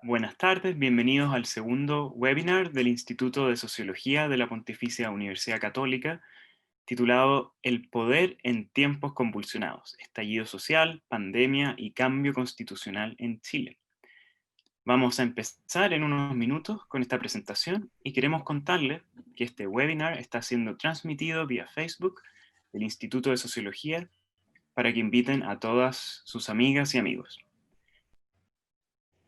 Buenas tardes, bienvenidos al segundo webinar del Instituto de Sociología de la Pontificia Universidad Católica, titulado El poder en tiempos convulsionados, estallido social, pandemia y cambio constitucional en Chile. Vamos a empezar en unos minutos con esta presentación y queremos contarles que este webinar está siendo transmitido vía Facebook del Instituto de Sociología para que inviten a todas sus amigas y amigos.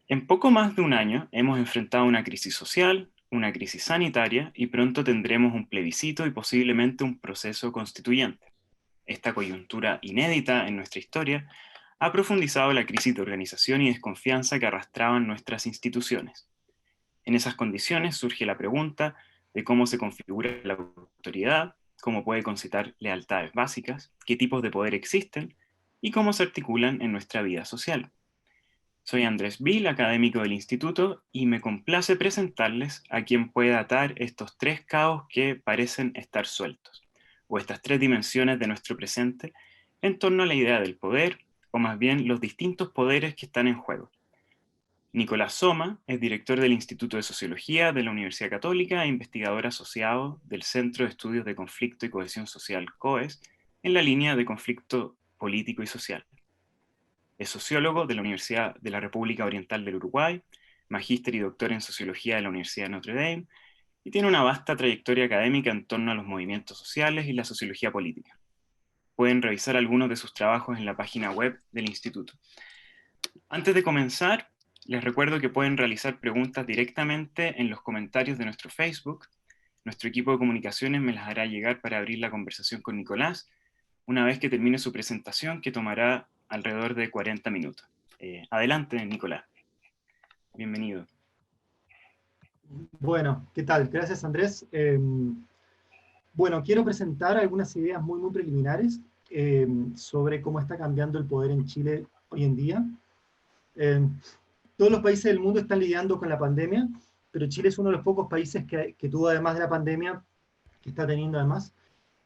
En poco más de un año hemos enfrentado una crisis social, una crisis sanitaria y pronto tendremos un plebiscito y posiblemente un proceso constituyente. Esta coyuntura inédita en nuestra historia ha profundizado la crisis de organización y desconfianza que arrastraban nuestras instituciones. En esas condiciones surge la pregunta de cómo se configura la autoridad, cómo puede concitar lealtades básicas, qué tipos de poder existen y cómo se articulan en nuestra vida social. Soy Andrés Vil, académico del instituto, y me complace presentarles a quien puede atar estos tres cabos que parecen estar sueltos, o estas tres dimensiones de nuestro presente, en torno a la idea del poder, o más bien los distintos poderes que están en juego. Nicolás Soma es director del Instituto de Sociología de la Universidad Católica e investigador asociado del Centro de Estudios de Conflicto y Cohesión Social, COES, en la línea de conflicto político y social. Es sociólogo de la Universidad de la República Oriental del Uruguay, magíster y doctor en sociología de la Universidad de Notre Dame, y tiene una vasta trayectoria académica en torno a los movimientos sociales y la sociología política. Pueden revisar algunos de sus trabajos en la página web del instituto. Antes de comenzar, les recuerdo que pueden realizar preguntas directamente en los comentarios de nuestro Facebook. Nuestro equipo de comunicaciones me las hará llegar para abrir la conversación con Nicolás una vez que termine su presentación, que tomará alrededor de 40 minutos. Adelante, Nicolás. Bienvenido. Bueno, ¿qué tal? Gracias, Andrés. Bueno, quiero presentar algunas ideas muy preliminares sobre cómo está cambiando el poder en Chile hoy en día. Todos los países del mundo están lidiando con la pandemia, pero Chile es uno de los pocos países que tuvo, además de la pandemia, que está teniendo además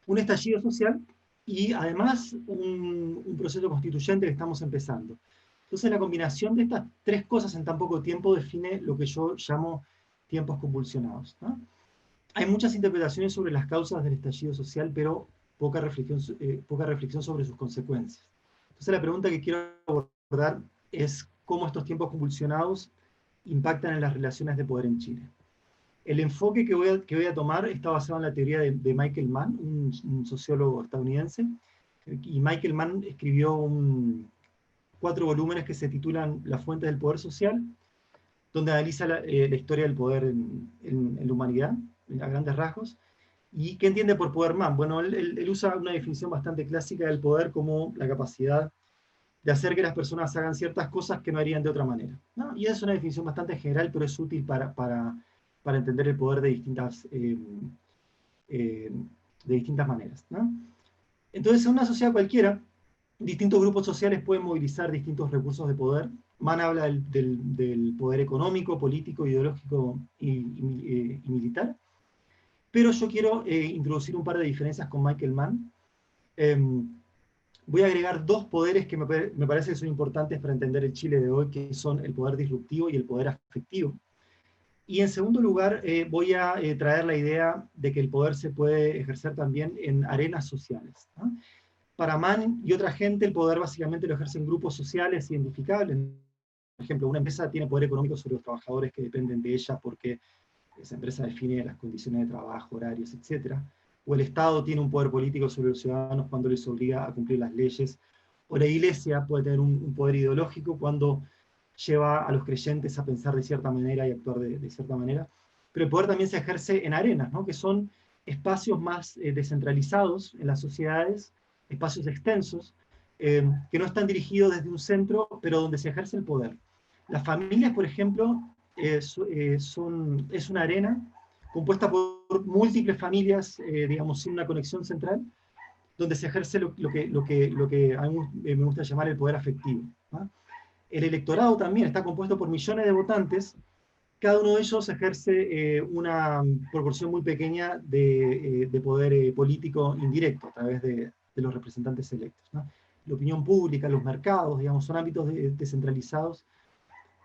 un estallido social y además un proceso constituyente que estamos empezando. Entonces la combinación de estas tres cosas en tan poco tiempo define lo que yo llamo tiempos convulsionados, ¿no? Hay muchas interpretaciones sobre las causas del estallido social, pero poca reflexión sobre sus consecuencias. Entonces la pregunta que quiero abordar es cómo estos tiempos convulsionados impactan en las relaciones de poder en Chile. El enfoque que voy a tomar está basado en la teoría de Michael Mann, un sociólogo estadounidense, y Michael Mann escribió 4 volúmenes que se titulan Las fuentes del poder social, donde analiza la historia del poder en la humanidad, a grandes rasgos. ¿Y qué entiende por poder Mann? Bueno, él usa una definición bastante clásica del poder como la capacidad de hacer que las personas hagan ciertas cosas que no harían de otra manera, ¿no? Y es una definición bastante general, pero es útil para entender el poder de distintas maneras, ¿no? Entonces, en una sociedad cualquiera, distintos grupos sociales pueden movilizar distintos recursos de poder. Mann habla del poder económico, político, ideológico y militar. Pero yo quiero introducir un par de diferencias con Michael Mann. Voy a agregar 2 poderes que me parece que son importantes para entender el Chile de hoy, que son el poder disruptivo y el poder afectivo. Y en segundo lugar, voy a traer la idea de que el poder se puede ejercer también en arenas sociales, ¿no? Para Mann y otra gente, el poder básicamente lo ejercen grupos sociales identificables. Por ejemplo, una empresa tiene poder económico sobre los trabajadores que dependen de ella porque esa empresa define las condiciones de trabajo, horarios, etc. O el Estado tiene un poder político sobre los ciudadanos cuando les obliga a cumplir las leyes. O la Iglesia puede tener un poder ideológico cuando lleva a los creyentes a pensar de cierta manera y actuar de cierta manera. Pero el poder también se ejerce en arenas, ¿no? Que son espacios más descentralizados en las sociedades, espacios extensos, que no están dirigidos desde un centro, pero donde se ejerce el poder. Las familias, por ejemplo, es una arena compuesta por múltiples familias, digamos, sin una conexión central, donde se ejerce lo que a mí me gusta llamar el poder afectivo, ¿no? El electorado también está compuesto por millones de votantes, cada uno de ellos ejerce una proporción muy pequeña de poder político indirecto a través de los representantes electos, ¿no? La opinión pública, los mercados, digamos, son ámbitos descentralizados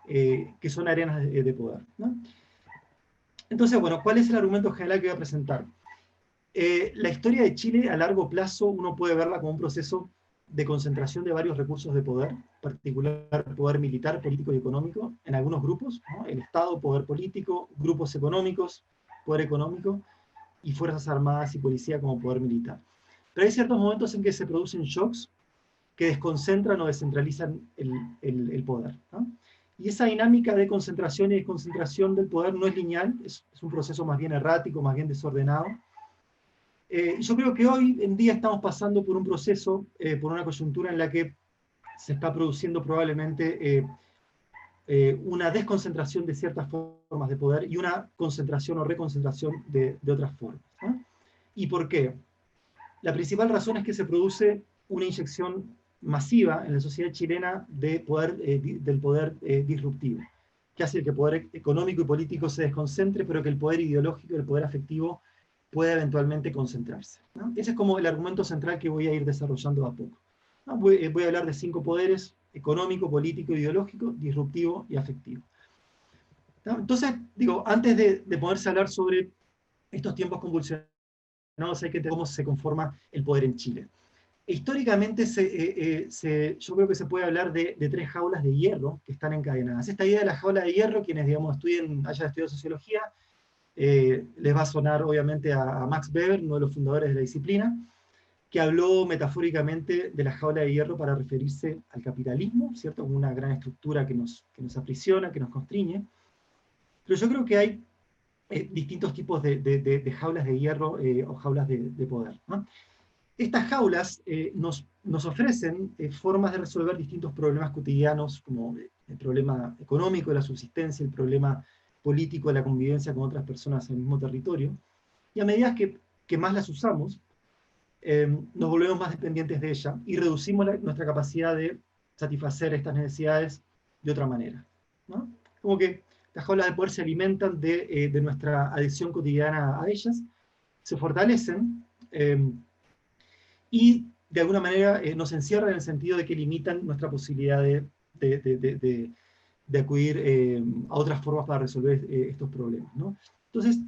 que son arenas de poder, ¿no? Entonces, bueno, ¿cuál es el argumento general que voy a presentar? La historia de Chile a largo plazo uno puede verla como un proceso de concentración de varios recursos de poder, en particular poder militar, político y económico, en algunos grupos, ¿no? El Estado, poder político, grupos económicos, poder económico, y fuerzas armadas y policía como poder militar. Pero hay ciertos momentos en que se producen shocks que desconcentran o descentralizan el poder, ¿no? Y esa dinámica de concentración y desconcentración del poder no es lineal, es un proceso más bien errático, más bien desordenado. Yo creo que hoy en día estamos pasando por un proceso, por una coyuntura en la que se está produciendo probablemente una desconcentración de ciertas formas de poder y una concentración o reconcentración de otras formas, ¿no? ¿Y por qué? La principal razón es que se produce una inyección masiva en la sociedad chilena de poder, del poder disruptivo, que hace que el poder económico y político se desconcentre, pero que el poder ideológico y el poder afectivo pueda eventualmente concentrarse, ¿no? Ese es como el argumento central que voy a ir desarrollando a poco, ¿no? Voy a hablar de 5 poderes: económico, político, ideológico, disruptivo y afectivo, ¿no? Entonces, digo, antes de poderse hablar sobre estos tiempos convulsionados, hay que entender cómo se conforma el poder en Chile. Históricamente, yo creo que se puede hablar de 3 jaulas de hierro que están encadenadas. Esta idea de la jaula de hierro, quienes, digamos, hayan estudiado sociología, les va a sonar obviamente a Max Weber, uno de los fundadores de la disciplina, que habló metafóricamente de la jaula de hierro para referirse al capitalismo, ¿cierto? Como una gran estructura que nos aprisiona, que nos constriñe. Pero yo creo que hay distintos tipos de jaulas de hierro o jaulas de poder, ¿no? Estas jaulas nos ofrecen formas de resolver distintos problemas cotidianos, como el problema económico de la subsistencia, el problema político de la convivencia con otras personas en el mismo territorio, y a medida que más las usamos, nos volvemos más dependientes de ella y reducimos nuestra capacidad de satisfacer estas necesidades de otra manera, ¿no? Como que las jaulas de poder se alimentan de nuestra adhesión cotidiana a ellas, se fortalecen, y de alguna manera nos encierran en el sentido de que limitan nuestra posibilidad de acudir a otras formas para resolver estos problemas, ¿no? Entonces,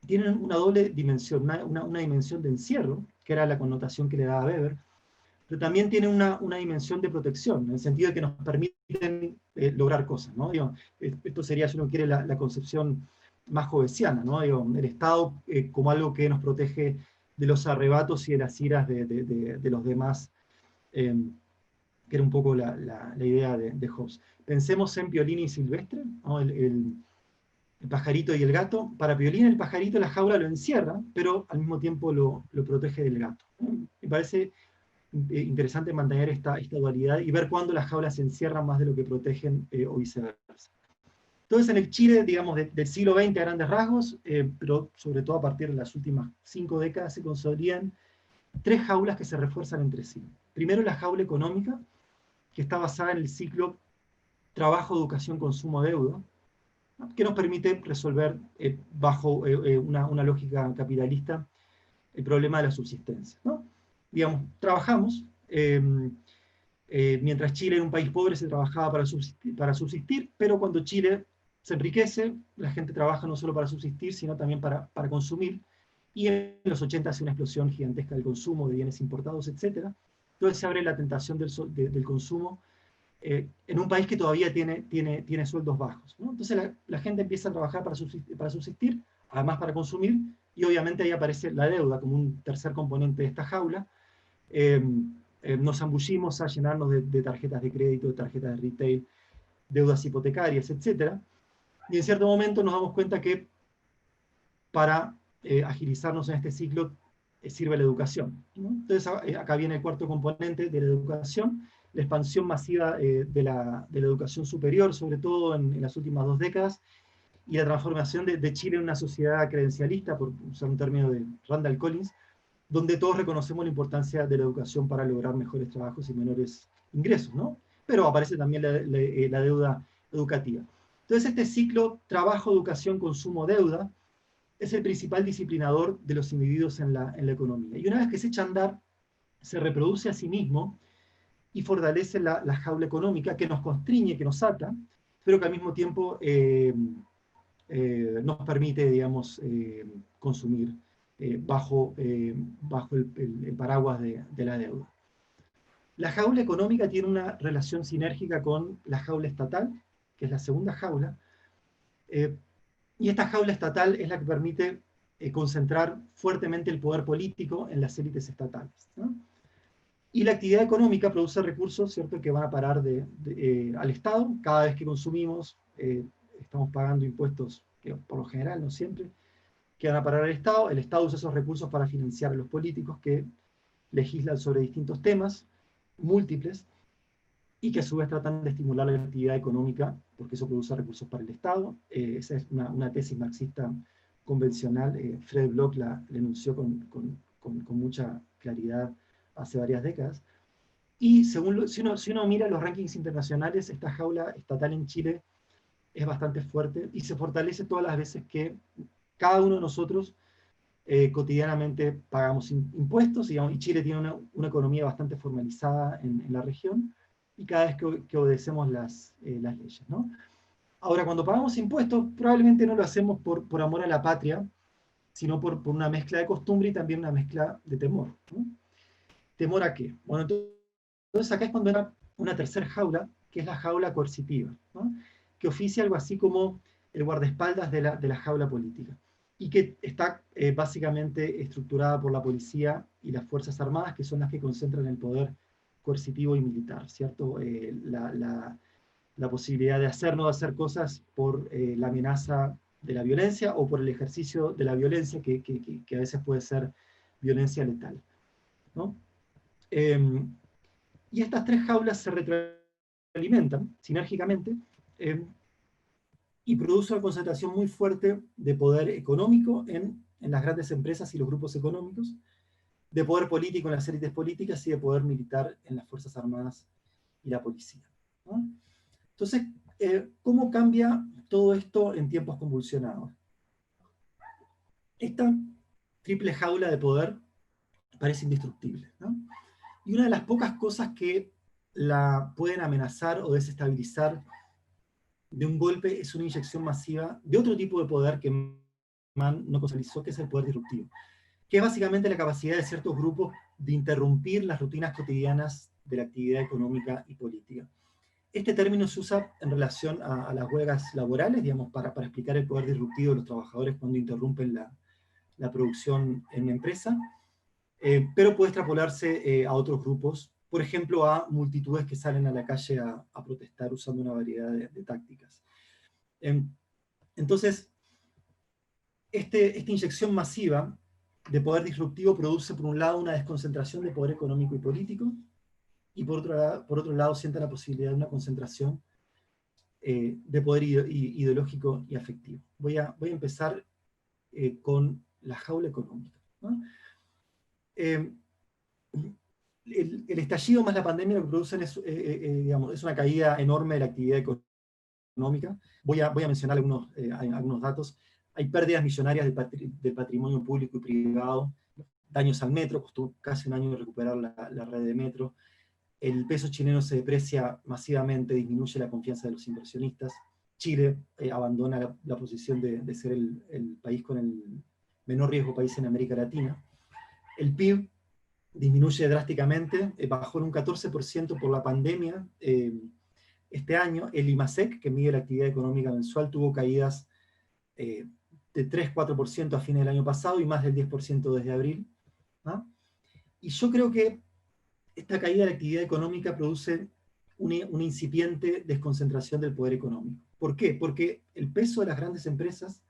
tienen una doble dimensión, una dimensión de encierro, que era la connotación que le daba Weber, pero también tiene una dimensión de protección, en el sentido de que nos permiten lograr cosas, ¿no? Digo, esto sería, si uno quiere, la concepción más hobbesiana, ¿no? Digo, el Estado como algo que nos protege de los arrebatos y de las iras de los demás, que era un poco la idea de Hobbes. Pensemos en Piolín y Silvestre, ¿no? El pajarito y el gato. Para Piolín, el pajarito la jaula lo encierra, pero al mismo tiempo lo protege del gato. Me parece interesante mantener esta dualidad y ver cuándo las jaulas se encierran más de lo que protegen o viceversa. Entonces, en el Chile, digamos, del siglo XX a grandes rasgos, pero sobre todo a partir de las últimas 5 décadas, se consolidan 3 jaulas que se refuerzan entre sí. Primero, la jaula económica, que está basada en el ciclo trabajo, educación, consumo, deuda, ¿no? Que nos permite resolver bajo una lógica capitalista el problema de la subsistencia, ¿no? Digamos, trabajamos, mientras Chile era un país pobre se trabajaba para subsistir, pero cuando Chile se enriquece, la gente trabaja no solo para subsistir, sino también para consumir, y en los 80 hace una explosión gigantesca del consumo de bienes importados, etc. Entonces se abre la tentación del consumo en un país que todavía tiene sueldos bajos, ¿no? Entonces la gente empieza a trabajar para subsistir, además para consumir, y obviamente ahí aparece la deuda como un tercer componente de esta jaula. Nos zambullimos a llenarnos de tarjetas de crédito, de tarjetas de retail, deudas hipotecarias, etc. Y en cierto momento nos damos cuenta que para agilizarnos en este ciclo sirve la educación, ¿no? Entonces acá viene el cuarto componente de la educación, la expansión masiva de la educación superior, sobre todo en las últimas 2 décadas, y la transformación de Chile en una sociedad credencialista, por usar un término de Randall Collins, donde todos reconocemos la importancia de la educación para lograr mejores trabajos y menores ingresos, ¿no? Pero aparece también la deuda educativa. Entonces este ciclo trabajo, educación, consumo, deuda es el principal disciplinador de los individuos en la economía. Y una vez que se echa a andar, se reproduce a sí mismo y fortalece la jaula económica que nos constriñe, que nos ata, pero que al mismo tiempo nos permite, digamos, consumir bajo el paraguas de la deuda. La jaula económica tiene una relación sinérgica con la jaula estatal, que es la segunda jaula, y esta jaula estatal es la que permite concentrar fuertemente el poder político en las élites estatales, ¿no? Y la actividad económica produce recursos, ¿cierto?, que van a parar al Estado. Cada vez que consumimos, estamos pagando impuestos, que por lo general, no siempre, que van a parar al Estado. El Estado usa esos recursos para financiar a los políticos que legislan sobre distintos temas, múltiples, y que a su vez tratan de estimular la actividad económica, porque eso produce recursos para el Estado. Esa es una tesis marxista convencional. Fred Bloch la enunció con mucha claridad hace varias décadas. Y según si uno mira los rankings internacionales, esta jaula estatal en Chile es bastante fuerte y se fortalece todas las veces que cada uno de nosotros cotidianamente pagamos impuestos, digamos, y Chile tiene una economía bastante formalizada en la región, y cada vez que obedecemos las leyes, ¿no? Ahora, cuando pagamos impuestos, probablemente no lo hacemos por amor a la patria, sino por una mezcla de costumbre y también una mezcla de temor, ¿no? ¿Temor a qué? Bueno, entonces acá es cuando era una tercera jaula, que es la jaula coercitiva, ¿no?, que oficia algo así como el guardaespaldas de la jaula política, y que está básicamente estructurada por la policía y las Fuerzas Armadas, que son las que concentran el poder coercitivo y militar, ¿cierto? La posibilidad de hacer o no hacer cosas por la amenaza de la violencia o por el ejercicio de la violencia, que a veces puede ser violencia letal, ¿no? Y estas tres jaulas se retroalimentan sinérgicamente y produce una concentración muy fuerte de poder económico en las grandes empresas y los grupos económicos, de poder político en las élites políticas y de poder militar en las Fuerzas Armadas y la policía, ¿no? Entonces, ¿cómo cambia todo esto en tiempos convulsionados? Esta triple jaula de poder parece indestructible, ¿no? Y una de las pocas cosas que la pueden amenazar o desestabilizar de un golpe es una inyección masiva de otro tipo de poder que Mann no conceptualizó, que es el poder disruptivo, que es básicamente la capacidad de ciertos grupos de interrumpir las rutinas cotidianas de la actividad económica y política. Este término se usa en relación a las huelgas laborales, digamos, para explicar el poder disruptivo de los trabajadores cuando interrumpen la producción en una empresa, pero puede extrapolarse a otros grupos, por ejemplo, a multitudes que salen a la calle a protestar usando una variedad de tácticas. Entonces, esta inyección masiva de poder disruptivo produce, por un lado, una desconcentración de poder económico y político, y por otro lado sienta la posibilidad de una concentración de poder ideológico y afectivo. Voy a empezar con la jaula económica, ¿no? El estallido más la pandemia lo que producen digamos, es una caída enorme de la actividad económica. Voy a mencionar algunos datos. Hay pérdidas millonarias del patrimonio público y privado, daños al metro, costó casi un año recuperar la red de metro. El peso chileno se deprecia masivamente, disminuye la confianza de los inversionistas. Chile abandona la posición de ser el país con el menor riesgo país en América Latina. El PIB disminuye drásticamente, bajó en un 14% por la pandemia este año. El IMASEC, que mide la actividad económica mensual, tuvo caídas de 3-4% a fines del año pasado y más del 10% desde abril, ¿no? Y yo creo que esta caída de la actividad económica produce una incipiente desconcentración del poder económico. ¿Por qué? Porque el peso de las grandes empresas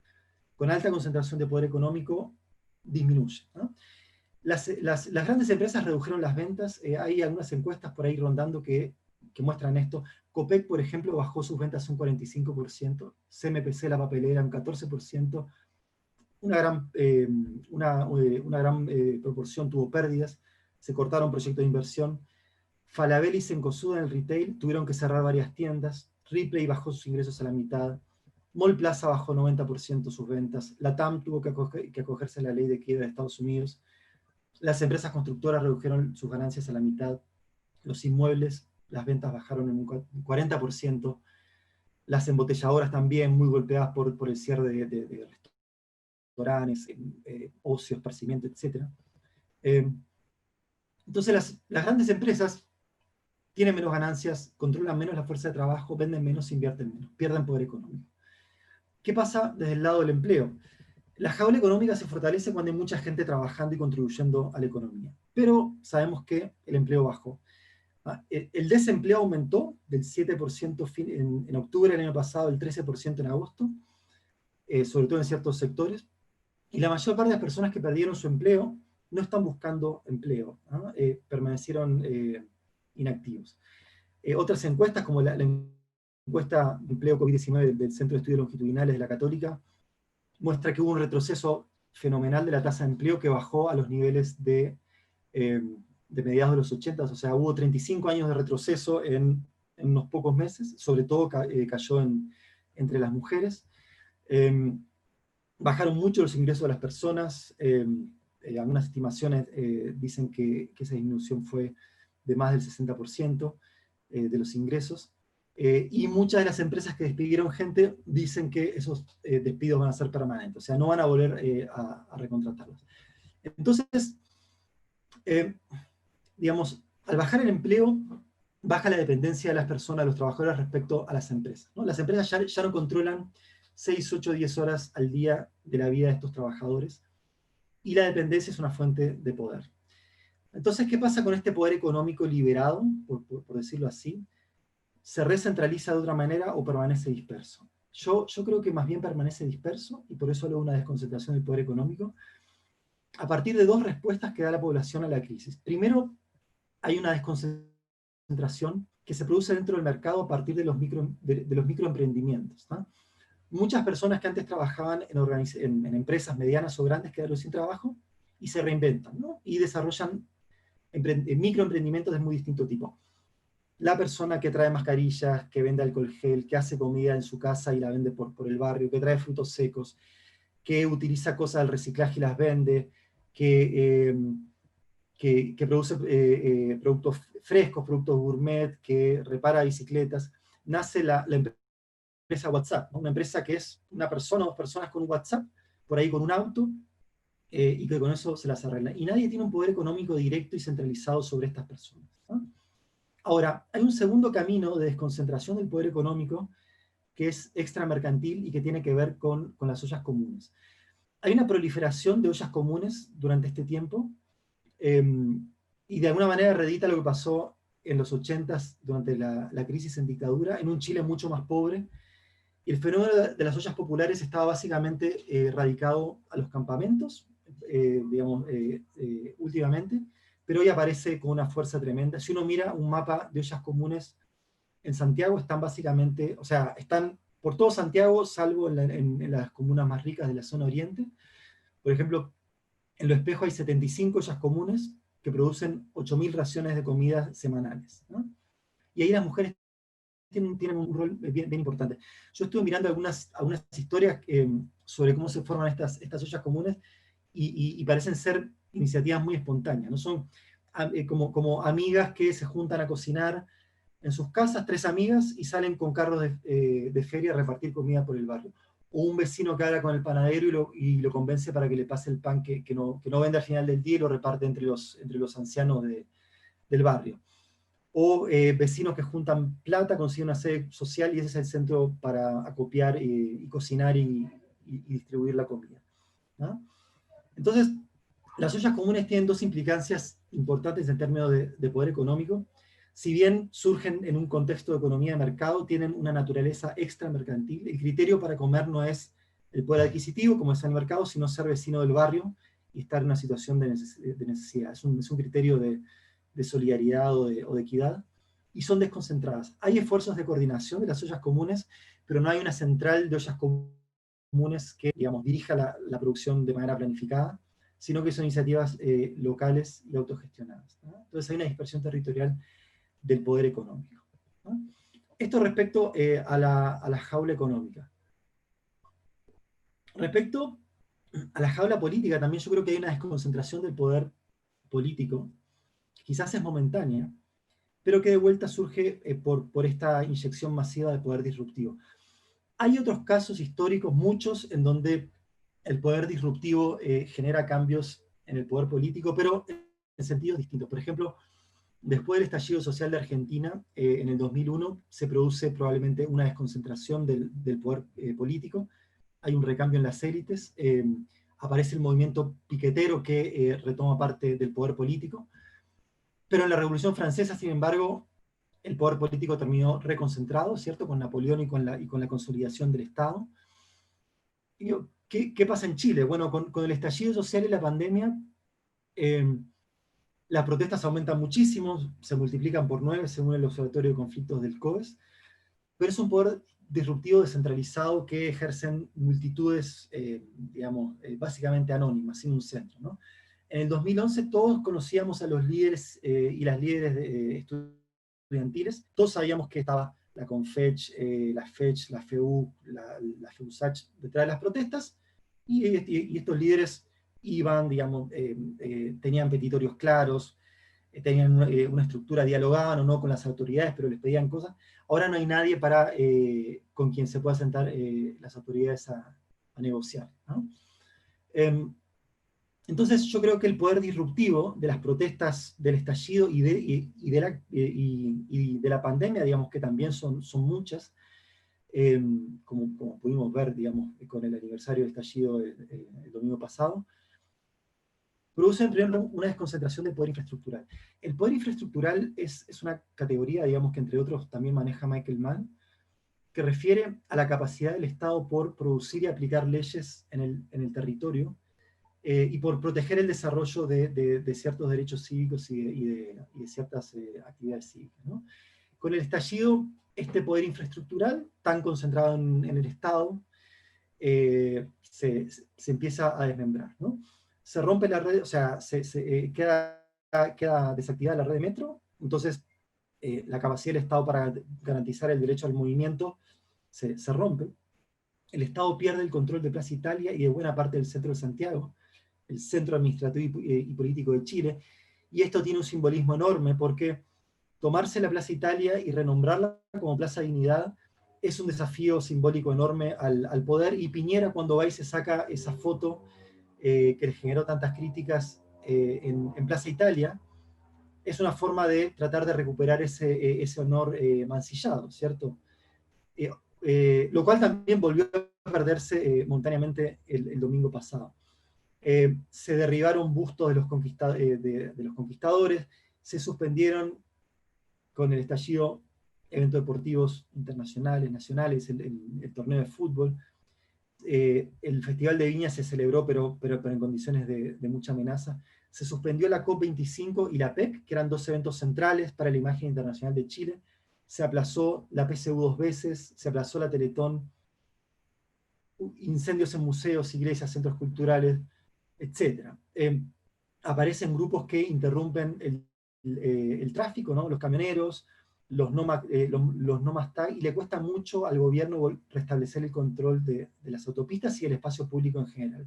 con alta concentración de poder económico disminuye, ¿no? Las grandes empresas redujeron las ventas. Hay algunas encuestas por ahí rondando que muestran esto. Copec, por ejemplo, bajó sus ventas un 45%, CMPC, la papelera, un 14%, una gran proporción tuvo pérdidas, se cortaron proyectos de inversión. Falabella y Cencosud en el retail tuvieron que cerrar varias tiendas. Ripley bajó sus ingresos a la mitad. Mall Plaza bajó 90% sus ventas. La TAM tuvo que acogerse a la ley de quiebra de Estados Unidos. Las empresas constructoras redujeron sus ganancias a la mitad. Los inmuebles, las ventas bajaron en un 40%. las embotelladoras también muy golpeadas por el cierre de restaurantes, ocio, esparcimiento, etc. Entonces las grandes empresas tienen menos ganancias, controlan menos la fuerza de trabajo, venden menos, invierten menos, pierden poder económico. ¿Qué pasa desde el lado del empleo? La jaula económica se fortalece cuando hay mucha gente trabajando y contribuyendo a la economía. Pero sabemos que el empleo bajó. El desempleo aumentó del 7% en octubre del año pasado, el 13% en agosto, sobre todo en ciertos sectores. Y la mayor parte de las personas que perdieron su empleo no están buscando empleo, ¿no? Permanecieron inactivos. Otras encuestas, como la encuesta de empleo COVID-19 del Centro de Estudios Longitudinales de la Católica, muestra que hubo un retroceso fenomenal de la tasa de empleo que bajó a los niveles de mediados de los 80, o sea, hubo 35 años de retroceso en unos pocos meses, sobre todo cayó entre las mujeres. Bajaron mucho los ingresos de las personas, algunas estimaciones dicen que esa disminución fue de más del 60% de los ingresos, y muchas de las empresas que despidieron gente dicen que esos despidos van a ser permanentes, o sea, no van a volver a recontratarlos. Entonces, digamos, al bajar el empleo, baja la dependencia de las personas, de los trabajadores respecto a las empresas, ¿no? Las empresas ya no controlan 6, 8, 10 horas al día de la vida de estos trabajadores, y la dependencia es una fuente de poder. Entonces, ¿qué pasa con este poder económico liberado, por decirlo así? ¿Se recentraliza de otra manera o permanece disperso? Yo creo que más bien permanece disperso, y por eso hablo de una desconcentración del poder económico, a partir de dos respuestas que da la población a la crisis. Primero, hay una desconcentración que se produce dentro del mercado a partir de los microemprendimientos, ¿no? Muchas personas que antes trabajaban en empresas medianas o grandes quedaron sin trabajo y se reinventan, ¿no? Y desarrollan microemprendimientos de muy distinto tipo. La persona que trae mascarillas, que vende alcohol gel, que hace comida en su casa y la vende por el barrio, que trae frutos secos, que utiliza cosas del reciclaje y las vende, que produce productos frescos, productos gourmet, que repara bicicletas. Nace la empresa WhatsApp, ¿no? Una empresa que es una persona o dos personas con un WhatsApp, por ahí con un auto, y que con eso se las arregla. Y nadie tiene un poder económico directo y centralizado sobre estas personas, ¿no? Ahora, hay un segundo camino de desconcentración del poder económico que es extramercantil y que tiene que ver con las ollas comunes. Hay una proliferación de ollas comunes durante este tiempo, y de alguna manera reedita lo que pasó en los 80s durante la crisis en dictadura, en un Chile mucho más pobre. Y el fenómeno de las ollas populares estaba básicamente radicado a los campamentos, digamos, últimamente, pero hoy aparece con una fuerza tremenda. Si uno mira un mapa de ollas comunes en Santiago, están básicamente, o sea, están por todo Santiago, salvo en las comunas más ricas de la zona oriente. Por ejemplo, en Lo Espejo hay 75 ollas comunes que producen 8.000 raciones de comida semanales, ¿no? Y ahí las mujeres tienen un rol bien importante. Yo estuve mirando algunas historias sobre cómo se forman estas ollas comunes, y parecen ser iniciativas muy espontáneas, ¿no? Son como amigas que se juntan a cocinar en sus casas, tres amigas, y salen con carros de feria a repartir comida por el barrio. O un vecino que habla con el panadero y lo convence para que le pase el pan que no vende al final del día y lo reparte entre los ancianos del barrio. O vecinos que juntan plata, consiguen una sede social y ese es el centro para acopiar y cocinar y distribuir la comida, ¿no? Entonces, las ollas comunes tienen dos implicancias importantes en términos de poder económico. Si bien surgen en un contexto de economía de mercado, tienen una naturaleza extramercantil. El criterio para comer no es el poder adquisitivo, como es en el mercado, sino ser vecino del barrio y estar en una situación de necesidad. Es un criterio de solidaridad o de equidad, y son desconcentradas. Hay esfuerzos de coordinación de las ollas comunes, pero no hay una central de ollas comunes que, digamos, dirija la producción de manera planificada, sino que son iniciativas locales y autogestionadas, ¿no? Entonces hay una dispersión territorial del poder económico, ¿no? Esto respecto a la jaula económica. Respecto a la jaula política, también yo creo que hay una desconcentración del poder político, quizás es momentánea, pero que de vuelta surge por esta inyección masiva de poder disruptivo. Hay otros casos históricos, muchos, en donde el poder disruptivo genera cambios en el poder político, pero en sentidos distintos. Por ejemplo, después del estallido social de Argentina, en el 2001, se produce probablemente una desconcentración del poder político, hay un recambio en las élites, aparece el movimiento piquetero que retoma parte del poder político, pero en la Revolución Francesa, sin embargo, el poder político terminó reconcentrado, ¿cierto? Con Napoleón y con la consolidación del Estado. ¿Qué pasa en Chile? Bueno, con el estallido social y la pandemia, eh, las protestas aumentan muchísimo, se multiplican por 9 según el Observatorio de Conflictos del COES, pero es un poder disruptivo descentralizado que ejercen multitudes, digamos, básicamente anónimas, sin un centro, ¿no? En el 2011 todos conocíamos a los líderes y las líderes estudiantiles, todos sabíamos que estaba la Confech, la FECH, la FEU, la FEUSACH detrás de las protestas, y estos líderes iban, digamos, tenían petitorios claros, tenían una estructura, dialogaban o no con las autoridades, pero les pedían cosas. Ahora no hay nadie con quien se pueda sentar las autoridades a negociar, ¿no? Entonces yo creo que el poder disruptivo de las protestas del estallido y de la pandemia, digamos que también son muchas, como pudimos ver, digamos, con el aniversario del estallido el domingo pasado, produce en primer lugar una desconcentración del poder infraestructural. El poder infraestructural es una categoría, digamos, que entre otros también maneja Michael Mann, que refiere a la capacidad del Estado por producir y aplicar leyes en el territorio, y por proteger el desarrollo de ciertos derechos cívicos y de ciertas actividades cívicas, ¿no? Con el estallido, este poder infraestructural, tan concentrado en el Estado, se empieza a desmembrar, ¿no? Se rompe la red, o sea, queda desactivada la red de metro, entonces la capacidad del Estado para garantizar el derecho al movimiento se rompe. El Estado pierde el control de Plaza Italia y de buena parte del centro de Santiago, el centro administrativo y político de Chile, y esto tiene un simbolismo enorme porque tomarse la Plaza Italia y renombrarla como Plaza Dignidad es un desafío simbólico enorme al poder, y Piñera cuando va y se saca esa foto que le generó tantas críticas en Plaza Italia, es una forma de tratar de recuperar ese honor mancillado, ¿cierto? Eh, lo cual también volvió a perderse momentáneamente el domingo pasado. Se derribaron bustos de los conquistadores, se suspendieron con el estallido eventos deportivos internacionales, nacionales, el torneo de fútbol. El Festival de Viña se celebró, pero en condiciones de mucha amenaza. Se suspendió la COP25 y la PEC, que eran dos eventos centrales para la imagen internacional de Chile. Se aplazó la PSU 2 veces, se aplazó la Teletón, incendios en museos, iglesias, centros culturales, etc. Aparecen grupos que interrumpen el tráfico, ¿no? Los camioneros, los no tag, y le cuesta mucho al gobierno restablecer el control de las autopistas y el espacio público en general.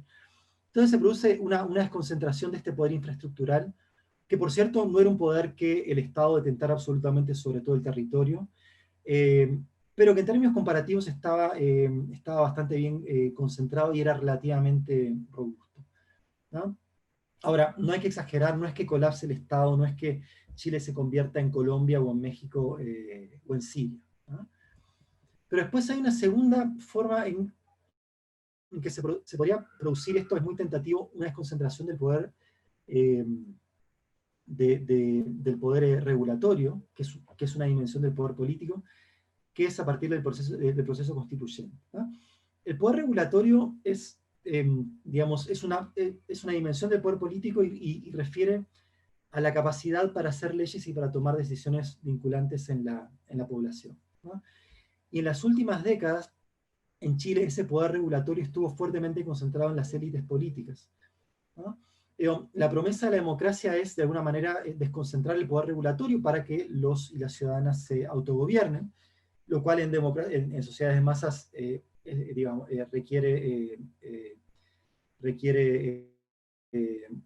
Entonces se produce una desconcentración de este poder infraestructural, que por cierto no era un poder que el Estado detentara absolutamente sobre todo el territorio, eh, pero que en términos comparativos estaba bastante bien concentrado y era relativamente robusto, ¿no? Ahora, no hay que exagerar, no es que colapse el Estado, no es que Chile se convierta en Colombia o en México o en Siria, ¿no? Pero después hay una segunda forma en que se podría producir, esto es muy tentativo, una desconcentración del poder, eh, del poder regulatorio, que es una dimensión del poder político, que es a partir del proceso constituyente, ¿no? El poder regulatorio digamos, es una dimensión del poder político y refiere a la capacidad para hacer leyes y para tomar decisiones vinculantes en la población, ¿no? Y en las últimas décadas, en Chile, ese poder regulatorio estuvo fuertemente concentrado en las élites políticas, ¿no? La promesa de la democracia es, de alguna manera, desconcentrar el poder regulatorio para que los y las ciudadanas se autogobiernen, lo cual en sociedades de masas digamos, requiere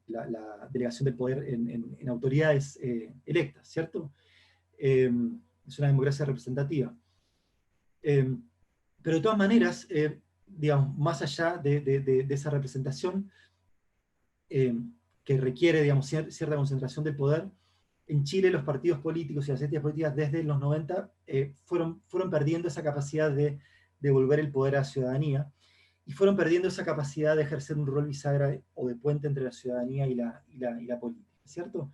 la delegación del poder en autoridades electas, ¿cierto? Es una democracia representativa. Eh, Pero de todas maneras, digamos, más allá de esa representación que requiere, digamos, cierta concentración del poder, en Chile los partidos políticos y las élites políticas desde los 90 fueron perdiendo esa capacidad de devolver el poder a la ciudadanía, y fueron perdiendo esa capacidad de ejercer un rol bisagra o de puente entre la ciudadanía y la política, ¿cierto?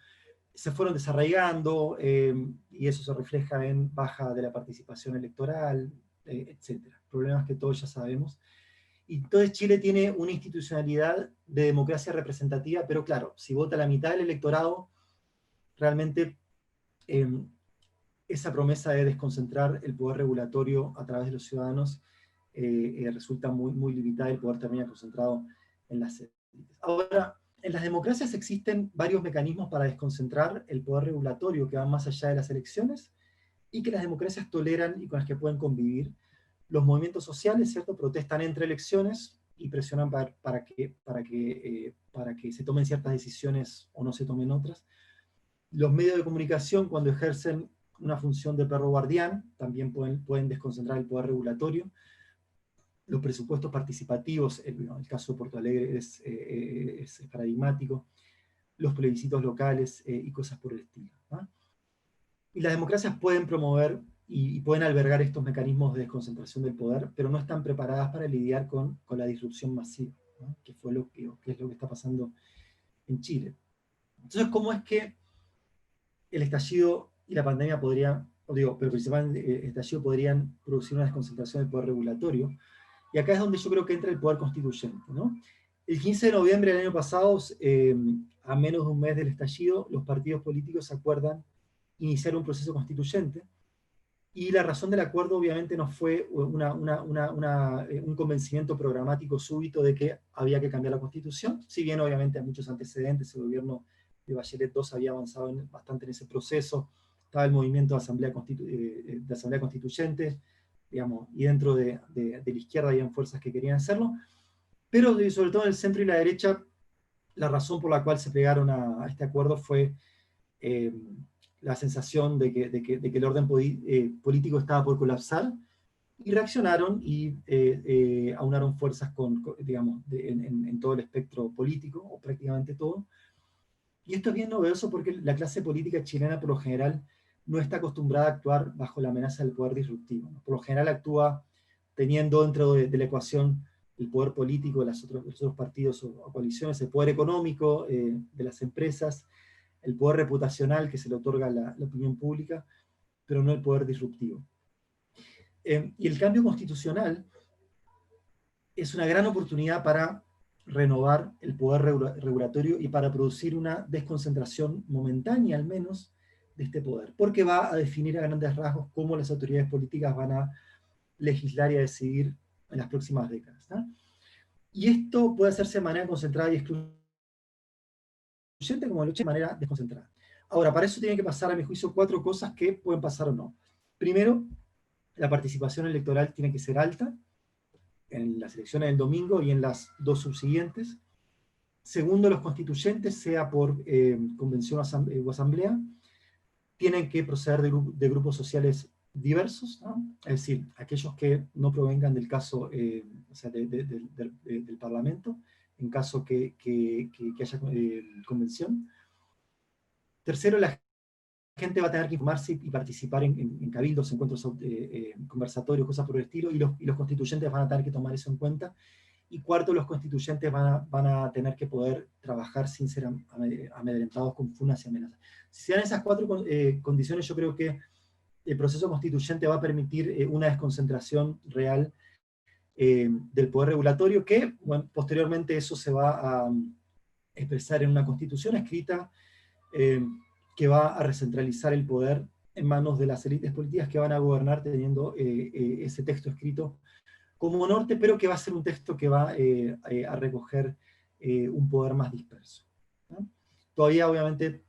Se fueron desarraigando, y eso se refleja en baja de la participación electoral, etcétera. Problemas que todos ya sabemos. Y entonces Chile tiene una institucionalidad de democracia representativa, pero claro, si vota la mitad del electorado, realmente eh, esa promesa de desconcentrar el poder regulatorio a través de los ciudadanos resulta muy limitada, y el poder termina concentrado en las élites. Ahora, en las democracias existen varios mecanismos para desconcentrar el poder regulatorio que van más allá de las elecciones y que las democracias toleran y con las que pueden convivir. Los movimientos sociales, ¿cierto?, protestan entre elecciones y presionan para que se tomen ciertas decisiones o no se tomen otras. Los medios de comunicación, cuando ejercen una función de perro guardián, también pueden desconcentrar el poder regulatorio. Los presupuestos participativos, el caso de Porto Alegre es paradigmático, los plebiscitos locales y cosas por el estilo, ¿no? Y las democracias pueden promover y pueden albergar estos mecanismos de desconcentración del poder, pero no están preparadas para lidiar con la disrupción masiva, ¿no?, que es lo que está pasando en Chile. Entonces, ¿cómo es que el estallido y la pandemia pero principalmente el estallido podrían producir una desconcentración del poder regulatorio? Y acá es donde yo creo que entra el poder constituyente, ¿no? El 15 de noviembre del año pasado, a menos de un mes del estallido, los partidos políticos acuerdan iniciar un proceso constituyente, y la razón del acuerdo obviamente no fue un convencimiento programático súbito de que había que cambiar la Constitución, si bien obviamente hay muchos antecedentes. El gobierno de Bachelet II había avanzado bastante en ese proceso, estaba el movimiento de Asamblea Constituyente, digamos, y dentro de la izquierda habían fuerzas que querían hacerlo, pero sobre todo en el centro y la derecha, la razón por la cual se plegaron a este acuerdo fue eh, la sensación de que el orden político estaba por colapsar, y reaccionaron y aunaron fuerzas digamos, en todo el espectro político, o prácticamente todo. Y esto es bien novedoso porque la clase política chilena, por lo general, no está acostumbrada a actuar bajo la amenaza del poder disruptivo, ¿no? Por lo general actúa teniendo dentro de la ecuación el poder político de los otros partidos o coaliciones, el poder económico de las empresas, el poder reputacional que se le otorga a la opinión pública, pero no el poder disruptivo. Y el cambio constitucional es una gran oportunidad para renovar el poder regulatorio y para producir una desconcentración momentánea, al menos, de este poder, porque va a definir a grandes rasgos cómo las autoridades políticas van a legislar y a decidir en las próximas décadas, ¿no? Y esto puede hacerse de manera concentrada y excluyente, como de manera desconcentrada. Ahora, para eso tienen que pasar, a mi juicio, 4 cosas que pueden pasar o no. Primero, la participación electoral tiene que ser alta en las elecciones del domingo y en las 2 subsiguientes. Segundo, los constituyentes, sea por convención o asamblea, tienen que proceder de grupos sociales diversos, ¿no? Es decir, aquellos que no provengan del caso, o sea, del Parlamento, en caso que haya convención. Tercero, la gente va a tener que informarse y participar en cabildos, encuentros conversatorios, cosas por el estilo, y los constituyentes van a tener que tomar eso en cuenta. Y cuarto, los constituyentes van a tener que poder trabajar sin ser amedrentados con funas y amenazas. Si se dan esas 4 condiciones, yo creo que el proceso constituyente va a permitir una desconcentración real del poder regulatorio, que bueno, posteriormente eso se va a expresar en una constitución escrita que va a recentralizar el poder en manos de las élites políticas, que van a gobernar teniendo ese texto escrito como norte, pero que va a ser un texto que va a recoger un poder más disperso, ¿no? Todavía, obviamente,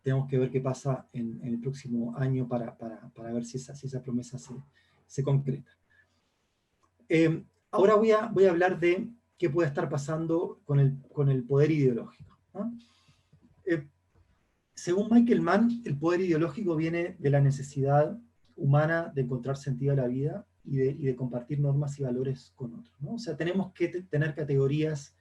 tenemos que ver qué pasa en el próximo año para ver si esa promesa se concreta. Ahora voy a hablar de qué puede estar pasando con el poder ideológico, ¿no? Según Michael Mann, el poder ideológico viene de la necesidad humana de encontrar sentido a la vida y de compartir normas y valores con otros, ¿no? O sea, tenemos que tener categorías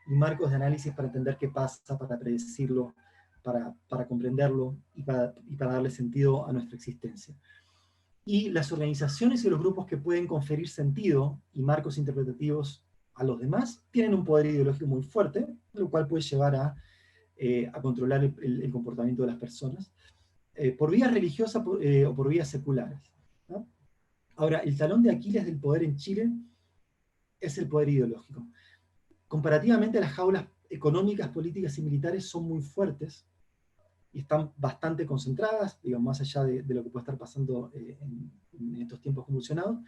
y marcos de análisis para entender qué pasa, para predecirlo, para comprenderlo y para darle sentido a nuestra existencia. Y las organizaciones y los grupos que pueden conferir sentido y marcos interpretativos a los demás tienen un poder ideológico muy fuerte, lo cual puede llevar a controlar el comportamiento de las personas, por vías religiosas o por vías seculares, ¿no? Ahora, el talón de Aquiles del poder en Chile es el poder ideológico. Comparativamente, las jaulas económicas, políticas y militares son muy fuertes y están bastante concentradas, digamos, más allá de lo que puede estar pasando en estos tiempos convulsionados,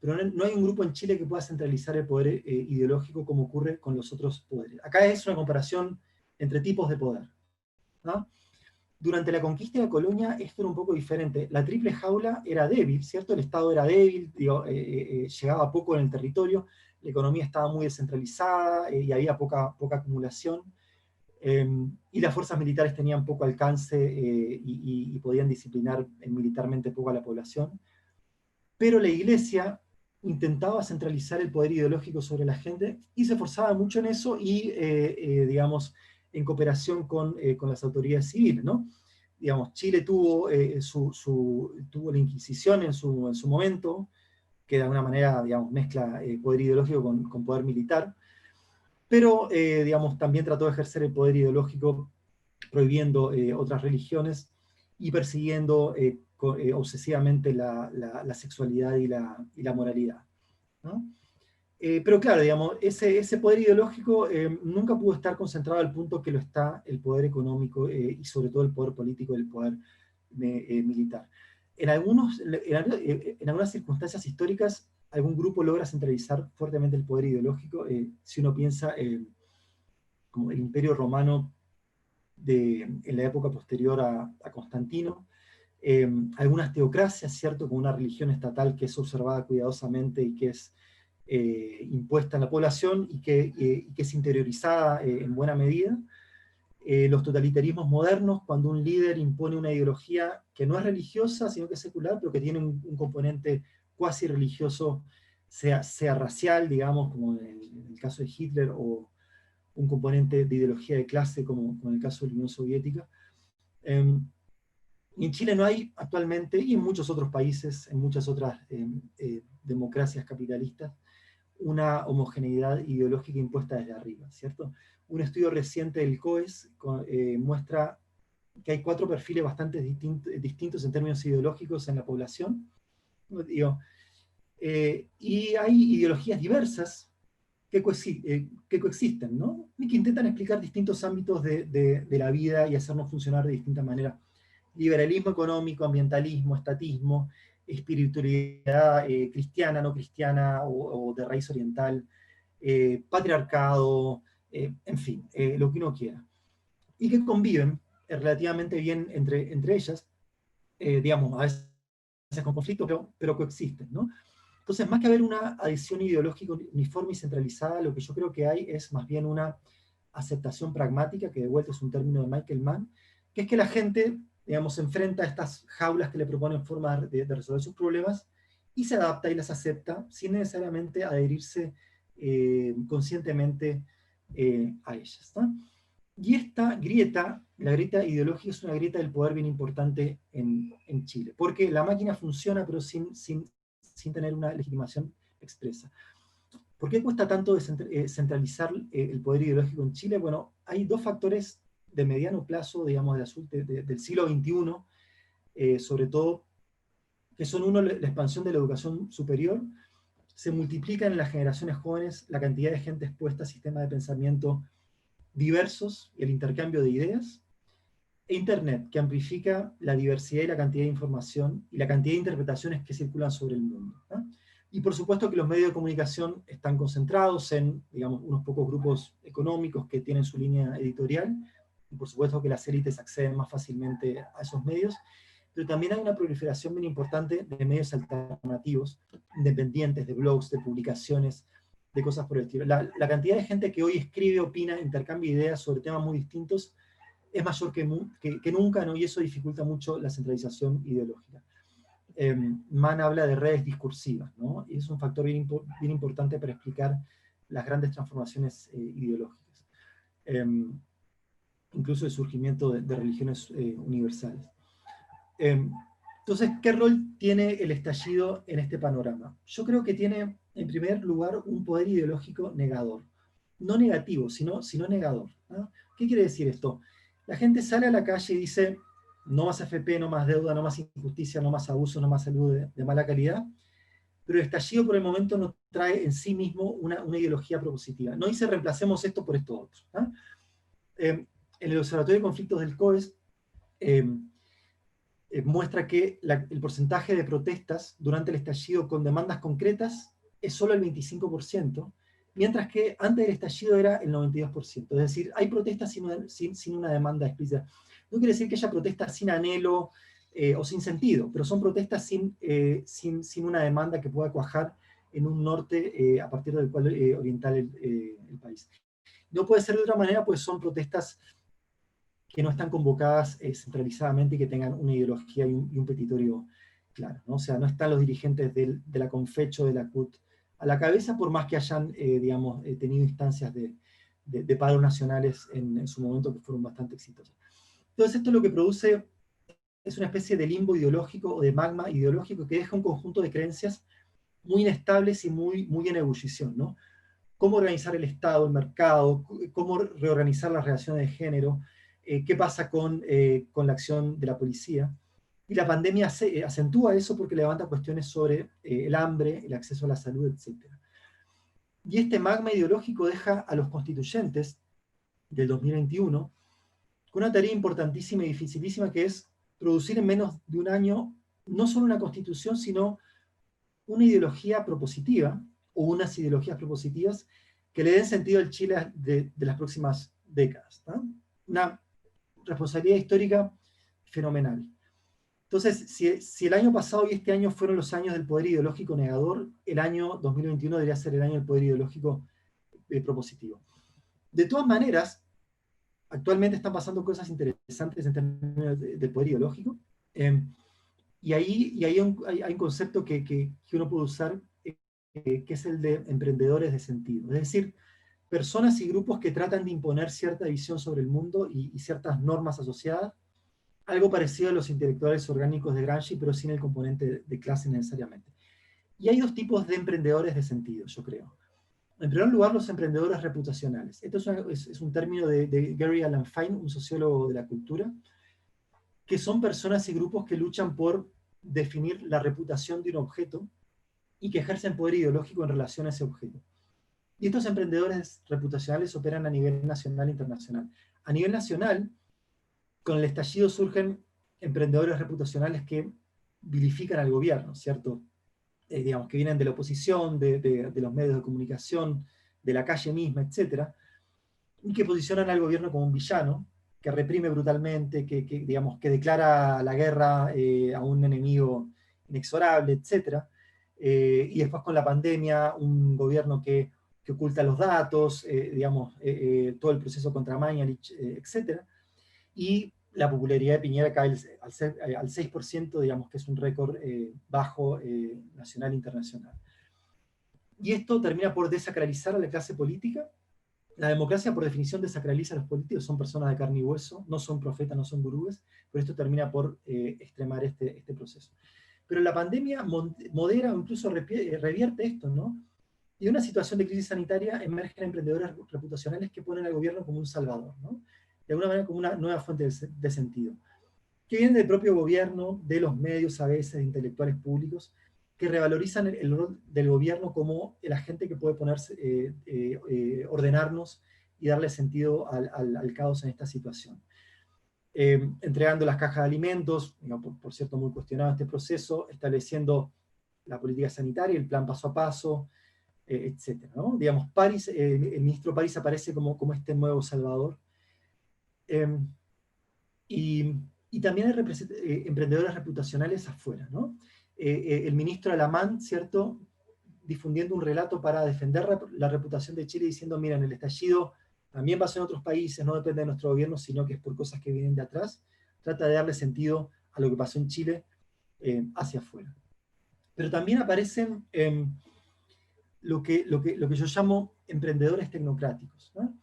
pero no hay un grupo en Chile que pueda centralizar el poder ideológico como ocurre con los otros poderes. Acá es una comparación entre tipos de poder, ¿no? Durante la conquista de la colonia esto era un poco diferente. La triple jaula era débil, ¿cierto? El Estado era débil, digo, llegaba poco en el territorio, la economía estaba muy descentralizada y había poca acumulación. Y las fuerzas militares tenían poco alcance y podían disciplinar militarmente poco a la población. Pero la Iglesia intentaba centralizar el poder ideológico sobre la gente y se esforzaba mucho en eso y, digamos, en cooperación con las autoridades civiles, ¿no? Digamos, Chile tuvo, tuvo la Inquisición en su momento, que de alguna manera, digamos, mezcla poder ideológico con poder militar, pero, digamos, también trató de ejercer el poder ideológico prohibiendo otras religiones y persiguiendo obsesivamente la sexualidad y la moralidad, ¿no? Pero claro, digamos, ese poder ideológico nunca pudo estar concentrado al punto que lo está el poder económico y sobre todo el poder político y el poder militar. En algunas circunstancias históricas, algún grupo logra centralizar fuertemente el poder ideológico. Si uno piensa como el Imperio Romano en la época posterior a Constantino, algunas teocracias, ¿cierto?, con una religión estatal que es observada cuidadosamente y que es impuesta en la población y que es interiorizada en buena medida. Los totalitarismos modernos, cuando un líder impone una ideología que no es religiosa, sino que es secular, pero que tiene un componente cuasi religioso, sea racial, digamos, como en el caso de Hitler, o un componente de ideología de clase, como en el caso de la Unión Soviética. Y en Chile no hay actualmente, y en muchos otros países, en muchas otras democracias capitalistas, una homogeneidad ideológica impuesta desde arriba, ¿cierto? Un estudio reciente del COES muestra que hay 4 perfiles bastante distintos en términos ideológicos en la población, digo, y hay ideologías diversas que coexisten, ¿no? Y que intentan explicar distintos ámbitos de la vida y hacernos funcionar de distintas maneras. Liberalismo económico, ambientalismo, estatismo, espiritualidad cristiana, no cristiana o de raíz oriental, patriarcado, en fin, lo que uno quiera. Y que conviven relativamente bien entre ellas, digamos, a veces con conflicto, pero coexisten, ¿no? Entonces, más que haber una adhesión ideológica uniforme y centralizada, lo que yo creo que hay es más bien una aceptación pragmática, que de vuelta es un término de Michael Mann, que es que la gente, digamos, se enfrenta a estas jaulas que le proponen formas de resolver sus problemas y se adapta y las acepta sin necesariamente adherirse conscientemente a ellas, ¿no? Y esta grieta, la grieta ideológica, es una grieta del poder bien importante en Chile, porque la máquina funciona pero sin tener una legitimación expresa. ¿Por qué cuesta tanto centralizar el poder ideológico en Chile? Bueno, hay 2 factores de mediano plazo, digamos, del siglo XXI, sobre todo, que son uno, la expansión de la educación superior. Se multiplica en las generaciones jóvenes la cantidad de gente expuesta a sistemas de pensamiento diversos y el intercambio de ideas, e Internet, que amplifica la diversidad y la cantidad de información y la cantidad de interpretaciones que circulan sobre el mundo, ¿no? Y por supuesto que los medios de comunicación están concentrados en, digamos, unos pocos grupos económicos que tienen su línea editorial, y por supuesto que las élites acceden más fácilmente a esos medios, pero también hay una proliferación bien importante de medios alternativos, independientes, de blogs, de publicaciones, de cosas por el estilo. La cantidad de gente que hoy escribe, opina, intercambia ideas sobre temas muy distintos es mayor que nunca, ¿no? Y eso dificulta mucho la centralización ideológica. Mann habla de redes discursivas, ¿no? Y es un factor bien importante para explicar las grandes transformaciones ideológicas. Incluso el surgimiento de religiones universales. Entonces, ¿qué rol tiene el estallido en este panorama? Yo creo que tiene, en primer lugar, un poder ideológico negador. No negativo, sino negador, ¿no? ¿Qué quiere decir esto? La gente sale a la calle y dice, no más AFP, no más deuda, no más injusticia, no más abuso, no más salud de mala calidad, pero el estallido por el momento no trae en sí mismo una ideología propositiva. No dice reemplacemos esto por esto otro, ¿no? En el Observatorio de Conflictos del COES, muestra que el porcentaje de protestas durante el estallido con demandas concretas es solo el 25%, mientras que antes del estallido era el 92%. Es decir, hay protestas sin una demanda explícita. No quiere decir que haya protestas sin anhelo o sin sentido, pero son protestas sin una demanda que pueda cuajar en un norte a partir del cual orientar el país. No puede ser de otra manera, pues son protestas que no están convocadas centralizadamente y que tengan una ideología y un petitorio claro, ¿no? O sea, no están los dirigentes de la Confecho, de la CUT a la cabeza, por más que hayan, digamos, tenido instancias de paros nacionales en su momento que fueron bastante exitosas. Entonces esto lo que produce es una especie de limbo ideológico o de magma ideológico que deja un conjunto de creencias muy inestables y muy en ebullición, ¿no? Cómo organizar el Estado, el mercado, cómo reorganizar las relaciones de género, qué pasa con la acción de la policía. Y la pandemia acentúa eso porque levanta cuestiones sobre el hambre, el acceso a la salud, etc. Y este magma ideológico deja a los constituyentes del 2021 con una tarea importantísima y dificilísima que es producir en menos de un año no solo una constitución, sino una ideología propositiva o unas ideologías propositivas que le den sentido al Chile de las próximas décadas, ¿no? Una responsabilidad histórica fenomenal. Entonces, si el año pasado y este año fueron los años del poder ideológico negador, el año 2021 debería ser el año del poder ideológico propositivo. De todas maneras, actualmente están pasando cosas interesantes en términos del poder ideológico, y ahí hay un concepto que uno puede usar, que es el de emprendedores de sentido. Es decir, personas y grupos que tratan de imponer cierta visión sobre el mundo y ciertas normas asociadas, algo parecido a los intelectuales orgánicos de Gramsci, pero sin el componente de clase necesariamente. Y hay dos tipos de emprendedores de sentido, yo creo. En primer lugar, los emprendedores reputacionales. Esto es un término de Gary Alan Fine, un sociólogo de la cultura, que son personas y grupos que luchan por definir la reputación de un objeto y que ejercen poder ideológico en relación a ese objeto. Y estos emprendedores reputacionales operan a nivel nacional e internacional. A nivel nacional, con el estallido surgen emprendedores reputacionales que vilifican al gobierno, ¿cierto? Digamos, que vienen de la oposición, de los medios de comunicación, de la calle misma, etc. Y que posicionan al gobierno como un villano, que reprime brutalmente, digamos, que declara la guerra a un enemigo inexorable, etc. Y después con la pandemia, un gobierno que oculta los datos, digamos, todo el proceso contra Mañalich, etc. Y la popularidad de Piñera cae al 6%, digamos, que es un récord bajo nacional e internacional. Y esto termina por desacralizar a la clase política. La democracia, por definición, desacraliza a los políticos, son personas de carne y hueso, no son profetas, no son gurúes, pero esto termina por extremar este proceso. Pero la pandemia modera o incluso revierte esto, ¿no? Y en una situación de crisis sanitaria emergen emprendedores reputacionales que ponen al gobierno como un salvador, ¿no? De alguna manera como una nueva fuente de sentido, que vienen del propio gobierno, de los medios a veces, de intelectuales públicos, que revalorizan el rol del gobierno como el agente que puede ponerse, ordenarnos y darle sentido al caos en esta situación. Entregando las cajas de alimentos, por cierto muy cuestionado este proceso, estableciendo la política sanitaria, el plan paso a paso, etc. ¿no? Digamos, París, el ministro París aparece como este nuevo salvador. Y también hay emprendedores reputacionales afuera, ¿no? El ministro Alamán, ¿cierto?, difundiendo un relato para defender la reputación de Chile, diciendo, miren, el estallido también pasó en otros países, no depende de nuestro gobierno, sino que es por cosas que vienen de atrás. Trata de darle sentido a lo que pasó en Chile hacia afuera. Pero también aparecen lo que yo llamo emprendedores tecnocráticos, ¿no?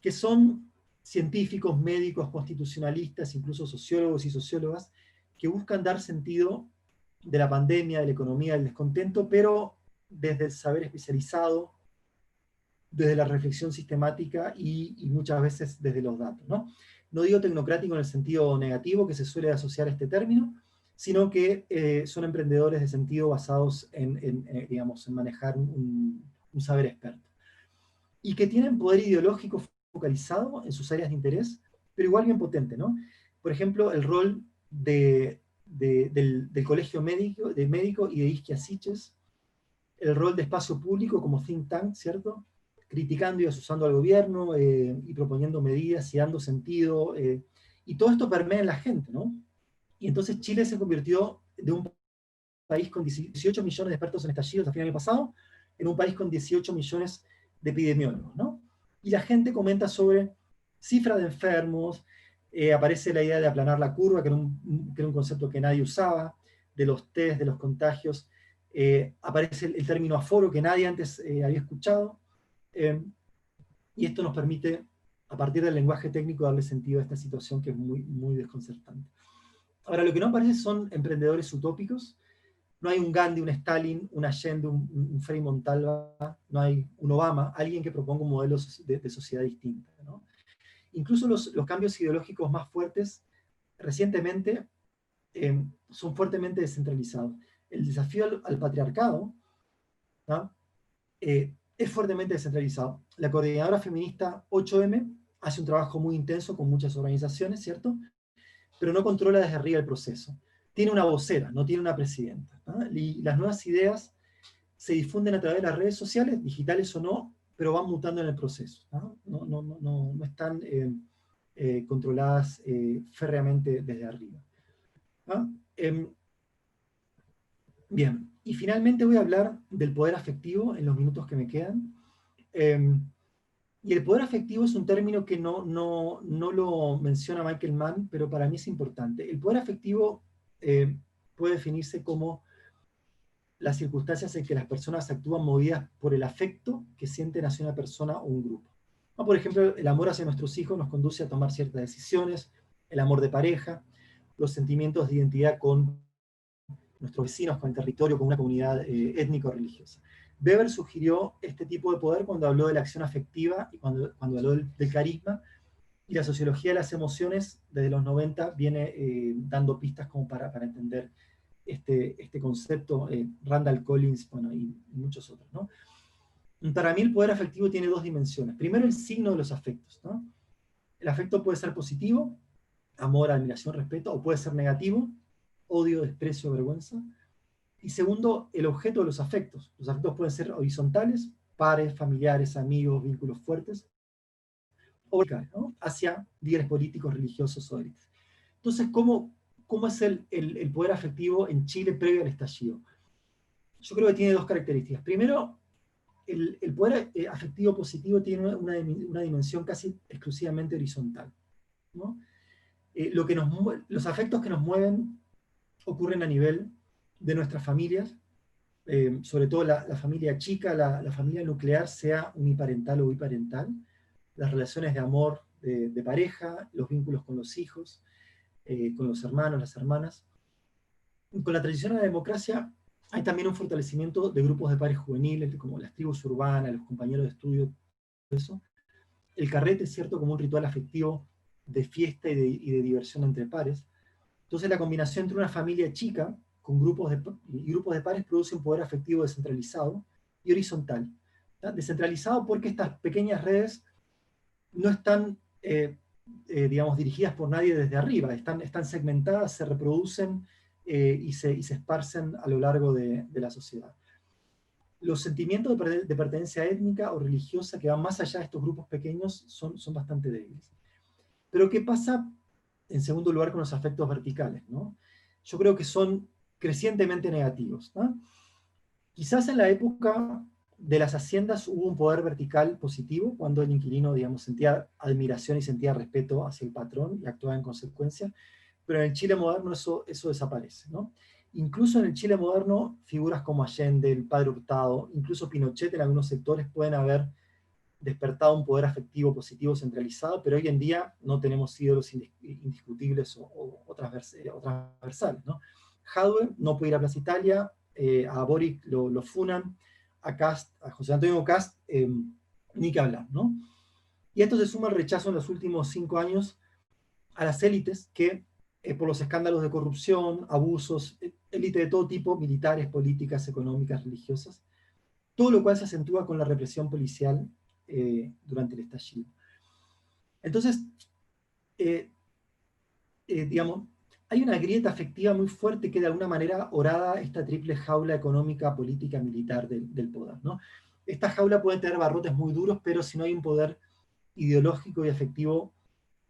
Que son científicos, médicos, constitucionalistas, incluso sociólogos y sociólogas, que buscan dar sentido de la pandemia, de la economía, del descontento, pero desde el saber especializado, desde la reflexión sistemática y muchas veces desde los datos, ¿no? No digo tecnocrático en el sentido negativo que se suele asociar a este término, sino que son emprendedores de sentido basados digamos, en manejar un saber experto. Y que tienen poder ideológico focalizado en sus áreas de interés, pero igual bien potente, ¿no? Por ejemplo, el rol del Colegio Médico y de Isquia Siches, el rol de espacio público como think tank, ¿cierto? Criticando y asusando al gobierno y proponiendo medidas y dando sentido. Y todo esto permea en la gente, ¿no? Y entonces Chile se convirtió de un país con 18 millones de expertos en estallidos a fin del año pasado, en un país con 18 millones de epidemiólogos, ¿no? Y la gente comenta sobre cifras de enfermos, aparece la idea de aplanar la curva, que era un concepto que nadie usaba, de los test, de los contagios, aparece el término aforo que nadie antes había escuchado, y esto nos permite, a partir del lenguaje técnico, darle sentido a esta situación que es muy, muy desconcertante. Ahora, lo que no aparece son emprendedores utópicos. No hay un Gandhi, un Stalin, un Allende, un Frei Montalva, no hay un Obama, alguien que proponga un modelo de sociedad distinta, ¿no? Incluso los cambios ideológicos más fuertes, recientemente, son fuertemente descentralizados. El desafío al patriarcado, ¿no? Es fuertemente descentralizado. La coordinadora feminista 8M hace un trabajo muy intenso con muchas organizaciones, ¿cierto? Pero no controla desde arriba el proceso. Tiene una vocera, no tiene una presidenta, ¿no? Y las nuevas ideas se difunden a través de las redes sociales, digitales o no, pero van mutando en el proceso, ¿no? No están controladas férreamente desde arriba, ¿no? Bien, y finalmente voy a hablar del poder afectivo en los minutos que me quedan. Y el poder afectivo es un término que no lo menciona Michael Mann, pero para mí es importante. El poder afectivo puede definirse como las circunstancias en que las personas actúan movidas por el afecto que sienten hacia una persona o un grupo. ¿No? Por ejemplo, el amor hacia nuestros hijos nos conduce a tomar ciertas decisiones, el amor de pareja, los sentimientos de identidad con nuestros vecinos, con el territorio, con una comunidad étnico-religiosa. Weber sugirió este tipo de poder cuando habló de la acción afectiva y cuando habló del carisma, y la sociología de las emociones desde los 90 viene dando pistas como para entender este concepto, Randall Collins, bueno, y muchos otros, ¿no? Para mí el poder afectivo tiene dos dimensiones. Primero, el signo de los afectos, ¿no? El afecto puede ser positivo, amor, admiración, respeto, o puede ser negativo, odio, desprecio, vergüenza. Y segundo, el objeto de los afectos. Los afectos pueden ser horizontales, pares, familiares, amigos, vínculos fuertes, o verticales, ¿no? Hacia líderes políticos, religiosos o élites. Entonces, ¿cómo es el poder afectivo en Chile previo al estallido? Yo creo que tiene dos características. Primero, el poder afectivo positivo tiene una dimensión casi exclusivamente horizontal, ¿no? Los afectos que nos mueven ocurren a nivel de nuestras familias, sobre todo la familia chica, la familia nuclear, sea uniparental o biparental, las relaciones de amor de pareja, los vínculos con los hijos, con los hermanos, las hermanas. Con la transición a la democracia hay también un fortalecimiento de grupos de pares juveniles, como las tribus urbanas, los compañeros de estudio, todo eso. El carrete es cierto como un ritual afectivo de fiesta y de diversión entre pares. Entonces la combinación entre una familia chica con grupos de pares produce un poder afectivo descentralizado y horizontal. ¿Sí? Descentralizado porque estas pequeñas redes no están, digamos, dirigidas por nadie desde arriba, están segmentadas, se reproducen y se esparcen a lo largo de la sociedad. Los sentimientos de pertenencia étnica o religiosa que van más allá de estos grupos pequeños son bastante débiles. Pero ¿qué pasa, en segundo lugar, con los afectos verticales, ¿no? Yo creo que son crecientemente negativos, ¿no? Quizás en la época de las haciendas hubo un poder vertical positivo, cuando el inquilino, digamos, sentía admiración y sentía respeto hacia el patrón y actuaba en consecuencia, pero en el Chile moderno eso desaparece, ¿no? Incluso en el Chile moderno, figuras como Allende, el Padre Hurtado, incluso Pinochet en algunos sectores pueden haber despertado un poder afectivo positivo centralizado, pero hoy en día no tenemos ídolos indiscutibles o transversales, ¿no? Jadwe no puede ir a Plaza Italia, a Boric lo funan, a Kast, a José Antonio Kast, ni que hablar, ¿no? Y esto se suma al rechazo en los últimos 5 años a las élites que, por los escándalos de corrupción, abusos, élites de todo tipo, militares, políticas, económicas, religiosas, todo lo cual se acentúa con la represión policial durante el estallido. Entonces, eh, digamos, hay una grieta afectiva muy fuerte que de alguna manera horada esta triple jaula económica, política, militar del poder, ¿no? Esta jaula puede tener barrotes muy duros, pero si no hay un poder ideológico y afectivo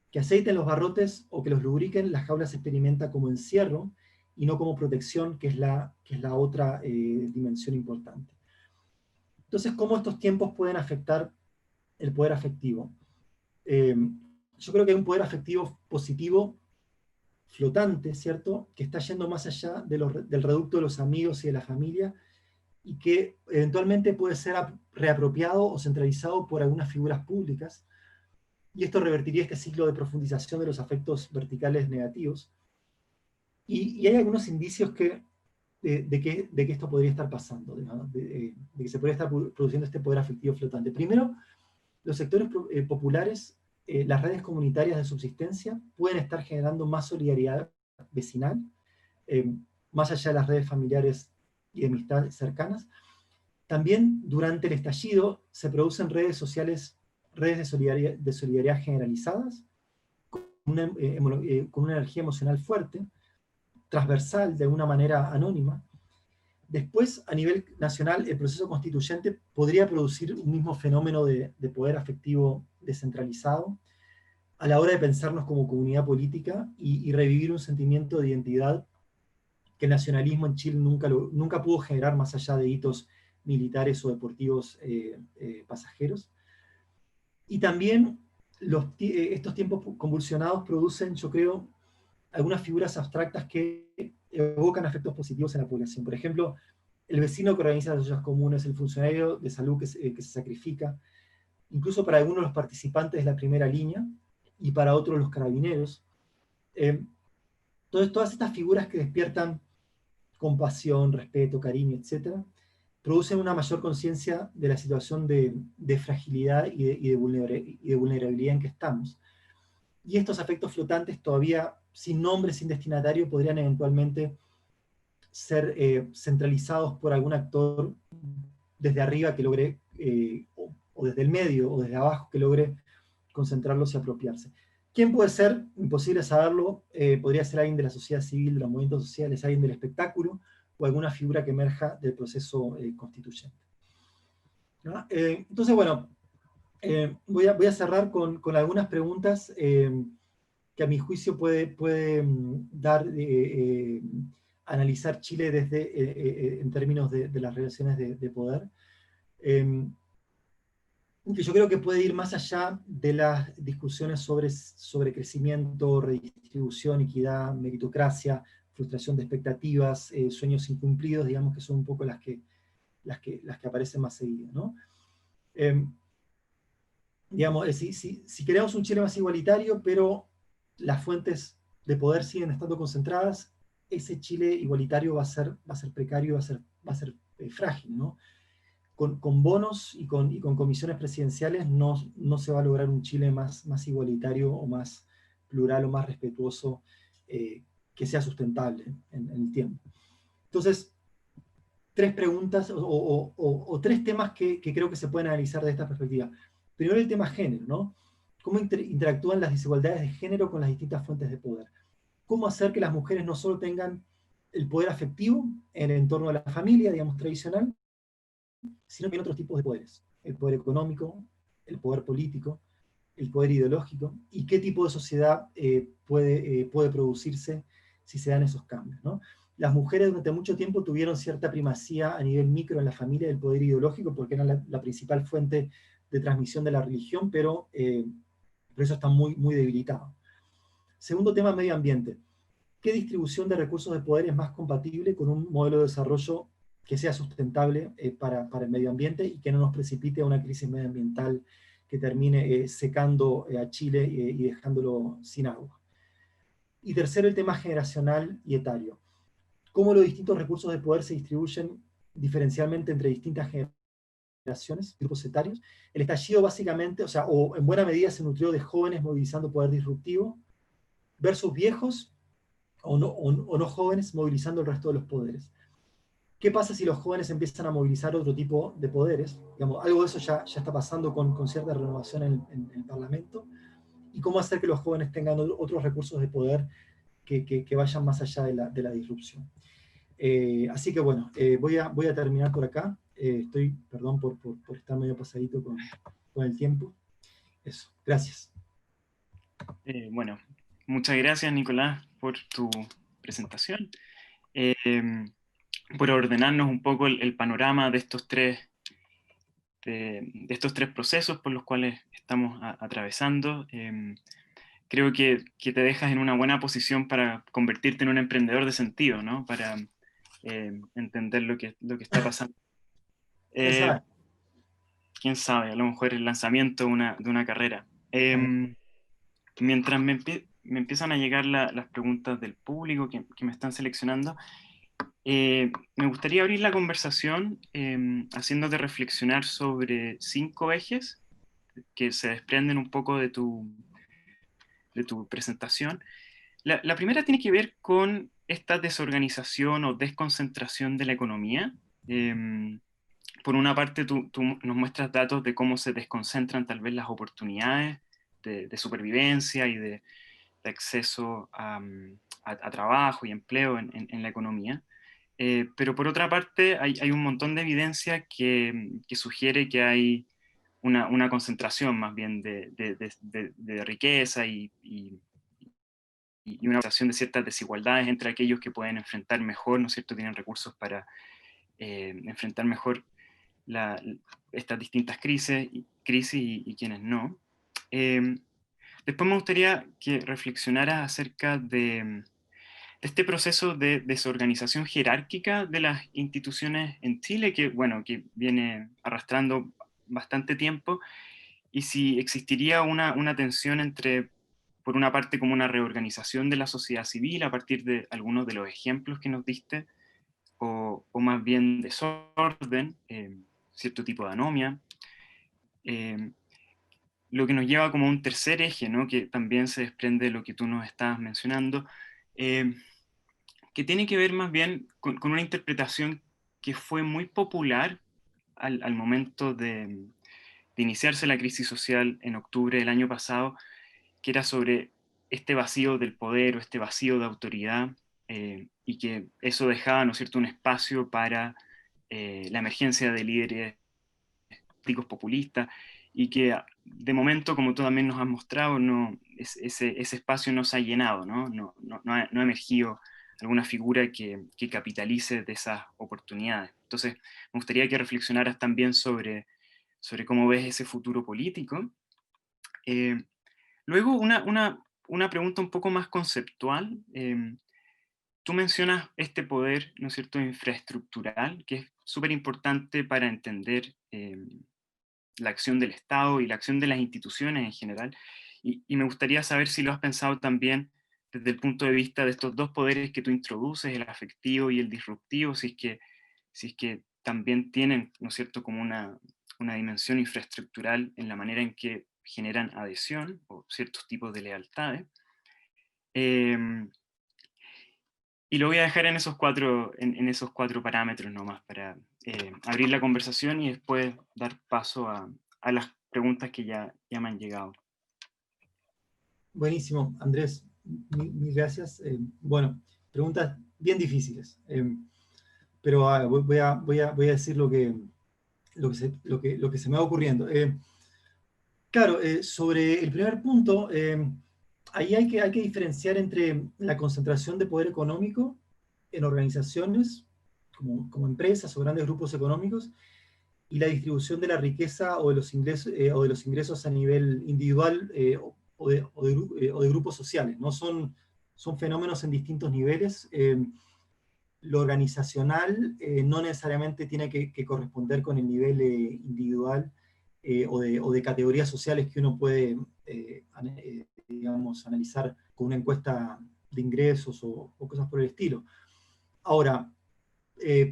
que aceiten los barrotes o que los lubriquen, la jaula se experimenta como encierro y no como protección, que es la otra dimensión importante. Entonces, ¿cómo estos tiempos pueden afectar el poder afectivo? Yo creo que hay un poder afectivo positivo flotante, ¿cierto? Que está yendo más allá del reducto de los amigos y de la familia y que eventualmente puede ser reapropiado o centralizado por algunas figuras públicas. Y esto revertiría este ciclo de profundización de los afectos verticales negativos. Y hay algunos indicios de que esto podría estar pasando, de que se podría estar produciendo este poder afectivo flotante. Primero, los sectores populares, las redes comunitarias de subsistencia, pueden estar generando más solidaridad vecinal, eh, más allá de las redes familiares y de amistades cercanas. También durante el estallido se producen redes sociales, redes de solidaridad generalizadas, con una energía emocional fuerte, transversal, de una manera anónima. Después, a nivel nacional, el proceso constituyente podría producir un mismo fenómeno de poder afectivo descentralizado a la hora de pensarnos como comunidad política y revivir un sentimiento de identidad que el nacionalismo en Chile nunca pudo generar más allá de hitos militares o deportivos pasajeros. Y también estos tiempos convulsionados producen, yo creo, algunas figuras abstractas que evocan efectos positivos en la población. Por ejemplo, el vecino que organiza las ollas comunes, el funcionario de salud que se sacrifica, incluso para algunos los participantes de la primera línea y para otros los carabineros. Entonces, todas estas figuras que despiertan compasión, respeto, cariño, etc., producen una mayor conciencia de la situación de fragilidad y de vulnerabilidad en que estamos. Y estos afectos flotantes todavía sin nombre, sin destinatario, podrían eventualmente ser centralizados por algún actor desde arriba que logre, o desde el medio, o desde abajo, que logre concentrarlos y apropiarse. ¿Quién puede ser? Imposible saberlo. Podría ser alguien de la sociedad civil, de los movimientos sociales, alguien del espectáculo, o alguna figura que emerja del proceso constituyente. ¿No? Entonces, bueno, voy a cerrar con algunas preguntas que a mi juicio puede dar, analizar Chile en términos de las relaciones de poder. Que yo creo que puede ir más allá de las discusiones sobre crecimiento, redistribución, equidad, meritocracia, frustración de expectativas, sueños incumplidos, digamos que son un poco las que aparecen más seguido, ¿no? Digamos, si queremos un Chile más igualitario, pero las fuentes de poder siguen estando concentradas, ese Chile igualitario va a ser precario, va a ser frágil, ¿no? Con bonos y con comisiones presidenciales no se va a lograr un Chile más igualitario o más plural o más respetuoso que sea sustentable en el tiempo. Entonces, tres preguntas o tres temas que creo que se pueden analizar de esta perspectiva. Primero, el tema género, ¿no? ¿Cómo interactúan las desigualdades de género con las distintas fuentes de poder? ¿Cómo hacer que las mujeres no solo tengan el poder afectivo en el entorno de la familia, digamos, tradicional, sino también otros tipos de poderes? El poder económico, el poder político, el poder ideológico, y qué tipo de sociedad puede producirse si se dan esos cambios, ¿no? Las mujeres durante mucho tiempo tuvieron cierta primacía a nivel micro en la familia del poder ideológico porque eran la principal fuente de transmisión de la religión, pero eso está muy debilitado. Segundo tema, medio ambiente. qué distribución de recursos de poder es más compatible con un modelo de desarrollo que sea sustentable para el medio ambiente y que no nos precipite a una crisis medioambiental que termine secando a Chile y dejándolo sin agua. Y tercero, el tema generacional y etario. Cómo los distintos recursos de poder se distribuyen diferencialmente entre distintas generaciones, grupos etarios. El estallido básicamente, o en buena medida se nutrió de jóvenes movilizando poder disruptivo versus viejos o no jóvenes movilizando el resto de los poderes. ¿Qué pasa si los jóvenes empiezan a movilizar otro tipo de poderes? Digamos, algo de eso ya está pasando con cierta renovación en el Parlamento. ¿Y cómo hacer que los jóvenes tengan otros recursos de poder que vayan más allá de la disrupción? Así que bueno, voy a terminar por acá. Perdón por estar medio pasadito con el tiempo. Eso, gracias. Bueno, muchas gracias, Nicolás, por tu presentación, eh, por ordenarnos un poco el panorama de estos tres procesos por los cuales estamos atravesando. Creo que te dejas en una buena posición para convertirte en un emprendedor de sentido, ¿no? Para entender lo que está pasando. ¿Quién Eh, sabe? quién sabe, a lo mejor el lanzamiento de una carrera. Mientras me empiezan a llegar las preguntas del público que me están seleccionando, me gustaría abrir la conversación haciéndote reflexionar sobre 5 ejes que se desprenden un poco de tu presentación. La primera tiene que ver con esta desorganización o desconcentración de la economía. Por una parte, tú nos muestras datos de cómo se desconcentran tal vez las oportunidades de supervivencia y de acceso a trabajo y empleo en la economía. Pero por otra parte, hay un montón de evidencia que sugiere que hay una concentración más bien de riqueza y una situación de ciertas desigualdades entre aquellos que pueden enfrentar mejor, ¿no es cierto?, tienen recursos para enfrentar mejor la, estas distintas crisis y quienes no. Después me gustaría que reflexionaras acerca de este proceso de desorganización jerárquica de las instituciones en Chile, que, bueno, que viene arrastrando bastante tiempo, y si existiría una tensión entre, por una parte, como una reorganización de la sociedad civil a partir de algunos de los ejemplos que nos diste, o más bien desorden, cierto tipo de anomia, eh, lo que nos lleva como a un tercer eje, ¿no? Que también se desprende de lo que tú nos estabas mencionando, eh, que tiene que ver más bien con una interpretación que fue muy popular al momento de iniciarse la crisis social en octubre del año pasado, que era sobre este vacío del poder o este vacío de autoridad, y que eso dejaba, ¿no es cierto?, un espacio para la emergencia de líderes políticos populistas, y que de momento, como tú también nos has mostrado, ese espacio no se ha llenado, no ha emergido alguna figura que capitalice de esas oportunidades. Entonces, me gustaría que reflexionaras también sobre cómo ves ese futuro político. Eh, Luego, una pregunta un poco más conceptual. Tú mencionas este poder, ¿no es cierto?, infraestructural, que es súper importante para entender la acción del Estado y la acción de las instituciones en general. Y me gustaría saber si lo has pensado también desde el punto de vista de estos dos poderes que tú introduces, el afectivo y el disruptivo, si es que también tienen, ¿no es cierto?, como una dimensión infraestructural en la manera en que generan adhesión o ciertos tipos de lealtades. Eh, y lo voy a dejar en esos cuatro parámetros nomás para abrir la conversación y después dar paso a las preguntas que ya me han llegado. Buenísimo, Andrés. Mil gracias. Bueno, preguntas bien difíciles. Pero voy a decir lo que se me va ocurriendo. Claro, sobre el primer punto, ahí hay que diferenciar entre la concentración de poder económico en organizaciones, como empresas o grandes grupos económicos, y la distribución de la riqueza o de los ingresos a nivel individual o de grupos sociales. ¿No? son fenómenos en distintos niveles. Lo organizacional no necesariamente tiene que corresponder con el nivel individual o de categorías sociales que uno puede, digamos, analizar con una encuesta de ingresos o cosas por el estilo. Ahora,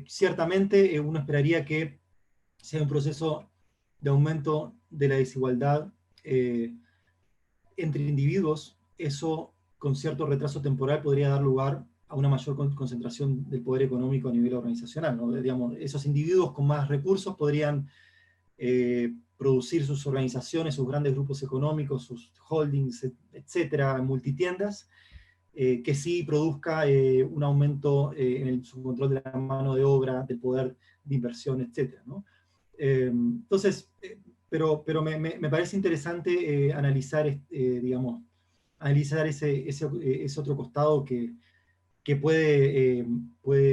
ciertamente uno esperaría que sea un proceso de aumento de la desigualdad entre individuos. Eso, con cierto retraso temporal, podría dar lugar a una mayor concentración del poder económico a nivel organizacional, ¿no? Digamos, esos individuos con más recursos podrían producir sus organizaciones, sus grandes grupos económicos, sus holdings, etcétera, multitiendas, que sí produzca un aumento en el subcontrol de la mano de obra, del poder de inversión, etcétera, ¿no? Entonces, pero me parece interesante analizar, digamos, analizar ese otro costado que puede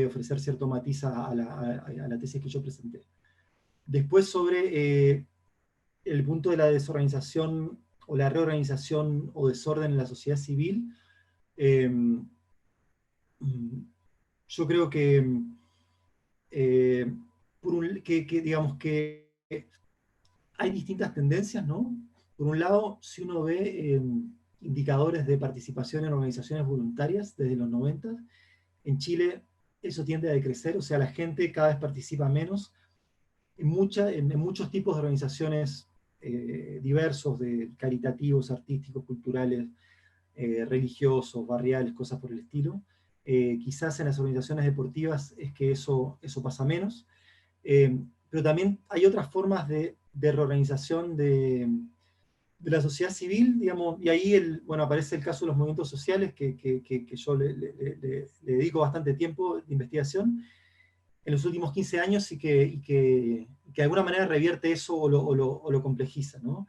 ofrecer cierto matiz a la tesis que yo presenté. Después, sobre el punto de la desorganización o la reorganización o desorden en la sociedad civil, eh, yo creo eh, digamos que hay distintas tendencias, ¿no? Por un lado, si uno ve indicadores de participación en organizaciones voluntarias desde los 90, en Chile eso tiende a decrecer, o sea, la gente cada vez participa menos en muchos tipos de organizaciones diversos, de caritativos, artísticos, culturales, religiosos, barriales, cosas por el estilo. Quizás en las organizaciones deportivas es que eso pasa menos. Pero también hay otras formas de reorganización de la sociedad civil, digamos, y ahí bueno, aparece el caso de los movimientos sociales, que yo le dedico bastante tiempo de investigación en los últimos 15 años que de alguna manera revierte eso o lo complejiza, ¿no?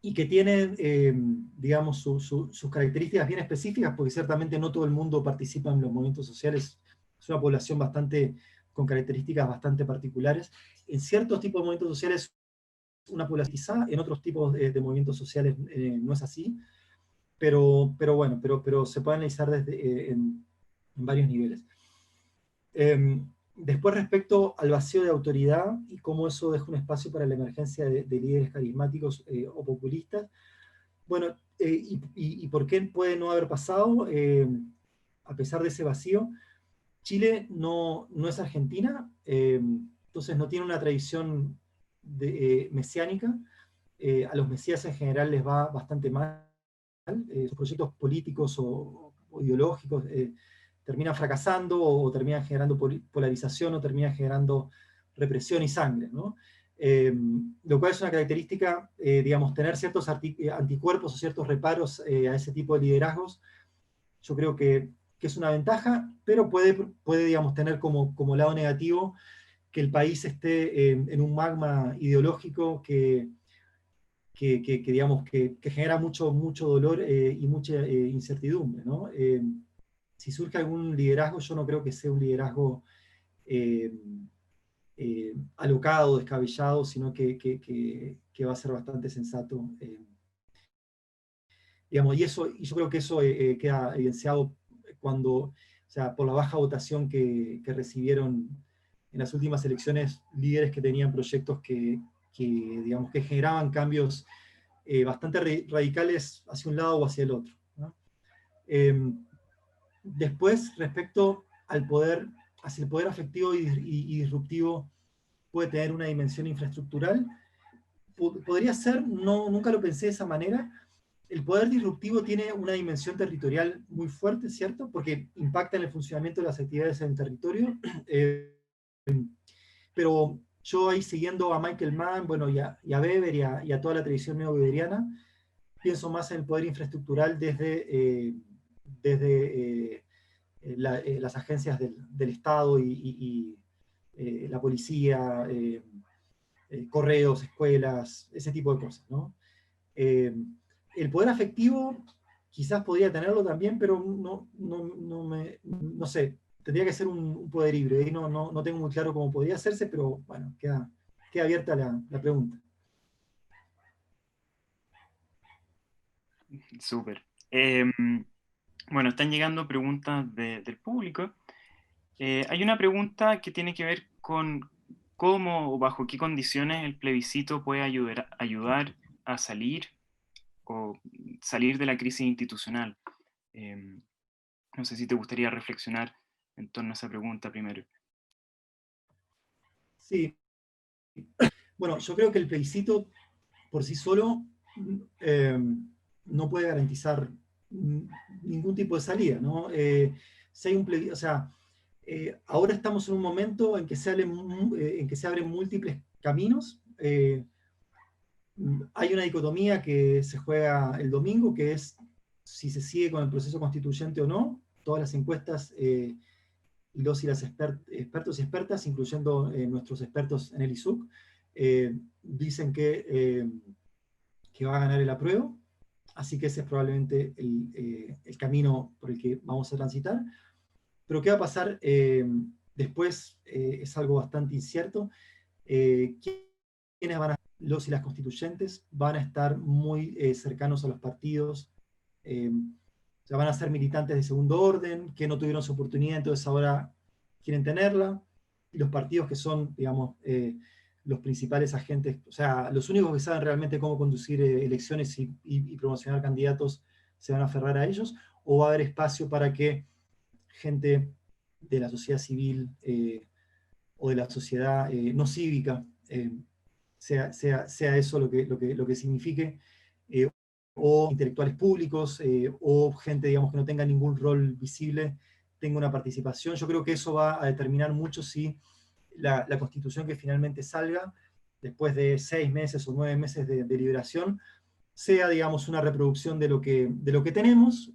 Y que tiene, digamos, sus características bien específicas, porque ciertamente no todo el mundo participa en los movimientos sociales, es una población con características bastante particulares. En ciertos tipos de movimientos sociales una población quizá, en otros tipos de movimientos sociales no es así, pero bueno, pero se puede analizar en varios niveles. Después, respecto al vacío de autoridad y cómo eso deja un espacio para la emergencia de líderes carismáticos o populistas, bueno, y por qué puede no haber pasado, a pesar de ese vacío. Chile no es Argentina, entonces no tiene una tradición mesiánica. A los mesías en general les va bastante mal. Sus proyectos políticos o ideológicos terminan fracasando o terminan generando polarización o terminan generando represión y sangre, ¿no? Lo cual es una característica, digamos, tener ciertos anticuerpos o ciertos reparos a ese tipo de liderazgos. Yo creo que es una ventaja, pero puede digamos, tener como lado negativo que el país esté en un magma ideológico digamos, que genera mucho dolor y mucha incertidumbre, ¿no? Si surge algún liderazgo, yo no creo que sea un liderazgo eh, alocado, descabellado, sino que va a ser bastante sensato. Digamos, y yo creo que eso queda evidenciado o sea, por la baja votación que recibieron en las últimas elecciones líderes que tenían proyectos digamos, que generaban cambios bastante radicales hacia un lado o hacia el otro, ¿no? Después, respecto al poder, hacia el poder afectivo y disruptivo, puede tener una dimensión infraestructural. Podría ser, nunca lo pensé de esa manera. El poder disruptivo tiene una dimensión territorial muy fuerte, ¿cierto? Porque impacta en el funcionamiento de las actividades en el territorio. Pero yo ahí siguiendo a Michael Mann, bueno, y a Weber y a toda la tradición neoweberiana, pienso más en el poder infraestructural desde las agencias del Estado y la policía, correos, escuelas, ese tipo de cosas, ¿no? El poder afectivo quizás podría tenerlo también, pero no sé, tendría que ser un poder híbrido. Ahí no tengo muy claro cómo podría hacerse, pero bueno, queda abierta la pregunta. Súper. Bueno, están llegando preguntas del público. Hay una pregunta que tiene que ver con cómo o bajo qué condiciones el plebiscito puede ayudar a salir o salir de la crisis institucional. Eh, no sé si te gustaría reflexionar en torno a esa pregunta primero. Sí, bueno, yo creo que el plebiscito por sí solo eh, no puede garantizar ningún tipo de salida, ¿no? Si hay un o sea, ahora estamos en un momento en que en que se abren múltiples caminos. Hay una dicotomía que se juega el domingo, que es si se sigue con el proceso constituyente o no. Todas las encuestas y los y las expertos y expertas, incluyendo nuestros expertos en el ISUC, dicen que va a ganar el apruebo, así que ese es probablemente el camino por el que vamos a transitar. Pero ¿qué va a pasar después? Es algo bastante incierto. ¿Quiénes van a los y las constituyentes? Van a estar muy cercanos a los partidos, o sea, van a ser militantes de segundo orden, que no tuvieron su oportunidad, entonces ahora quieren tenerla, y los partidos que son, digamos, los principales agentes, o sea, los únicos que saben realmente cómo conducir elecciones y promocionar candidatos, se van a aferrar a ellos, o va a haber espacio para que gente de la sociedad civil o de la sociedad no cívica, sea eso lo que signifique, eh, o intelectuales públicos, o gente, digamos, que no tenga ningún rol visible, tenga una participación. Yo creo que eso va a determinar mucho si la constitución que finalmente salga, después de 6 meses o 9 meses de deliberación, sea, digamos, una reproducción de lo que tenemos,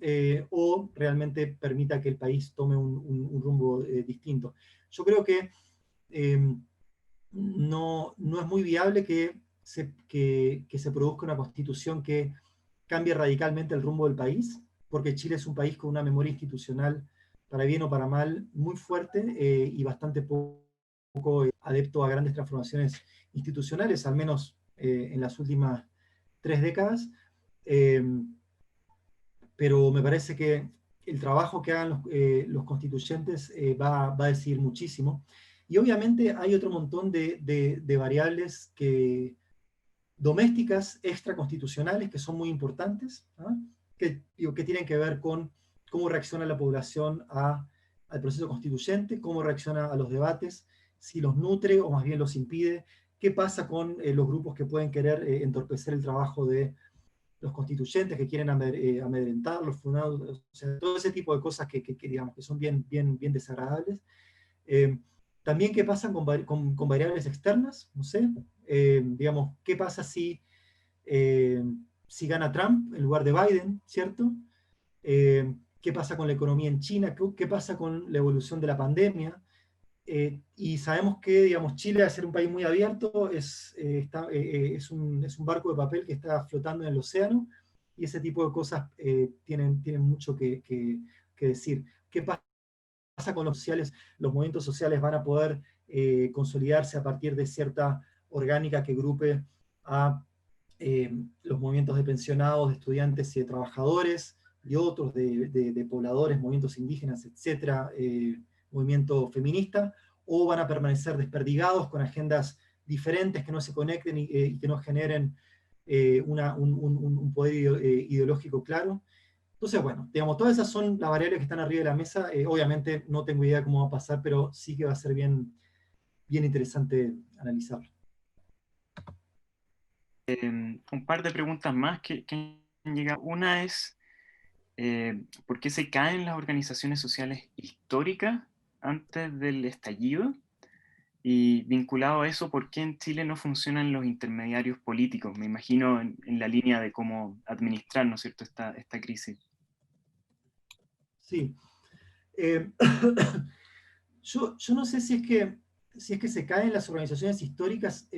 o realmente permita que el país tome un rumbo distinto. Yo creo que eh, no es muy viable que se produzca una constitución que cambie radicalmente el rumbo del país, porque Chile es un país con una memoria institucional, para bien o para mal, muy fuerte y bastante poco adepto a grandes transformaciones institucionales, al menos en las últimas 3 décadas. Eh, pero me parece que el trabajo que hagan los constituyentes va a decidir muchísimo. Y obviamente hay otro montón de variables domésticas, extraconstitucionales, que son muy importantes, ¿ah? Que tienen que ver con cómo reacciona la población al proceso constituyente, cómo reacciona a los debates, si los nutre o más bien los impide, qué pasa con los grupos que pueden querer entorpecer el trabajo de los constituyentes, que quieren amedrentar, los fundados, o sea, todo ese tipo de cosas digamos, que son bien desagradables. Eh, También qué pasa con variables externas, no sé, digamos, qué pasa eh, si gana Trump en lugar de Biden, ¿cierto? ¿Qué pasa con la economía en China? ¿Qué pasa con la evolución de la pandemia? Y sabemos que, digamos, Chile, al ser un país muy abierto, es un barco de papel que está flotando en el océano, y ese tipo de cosas tienen mucho que decir. ¿Qué pasa con los sociales? Los movimientos sociales van a poder consolidarse a partir de cierta orgánica que agrupe a los movimientos de pensionados, de estudiantes y de trabajadores, y otros de pobladores, movimientos indígenas, etcétera, movimiento feminista, o van a permanecer desperdigados con agendas diferentes que no se conecten y que no generen un poder ideológico claro. Entonces, bueno, digamos, todas esas son las variables que están arriba de la mesa. Obviamente no tengo idea cómo va a pasar, pero sí que va a ser bien interesante analizarlo. Un par de preguntas más que han llegado. Una es, ¿por qué se caen las organizaciones sociales históricas antes del estallido? Y vinculado a eso, ¿por qué en Chile no funcionan los intermediarios políticos? Me imagino en la línea de cómo administrar, ¿no es cierto?, esta crisis. Sí. Eh, yo no sé si es que se caen las organizaciones históricas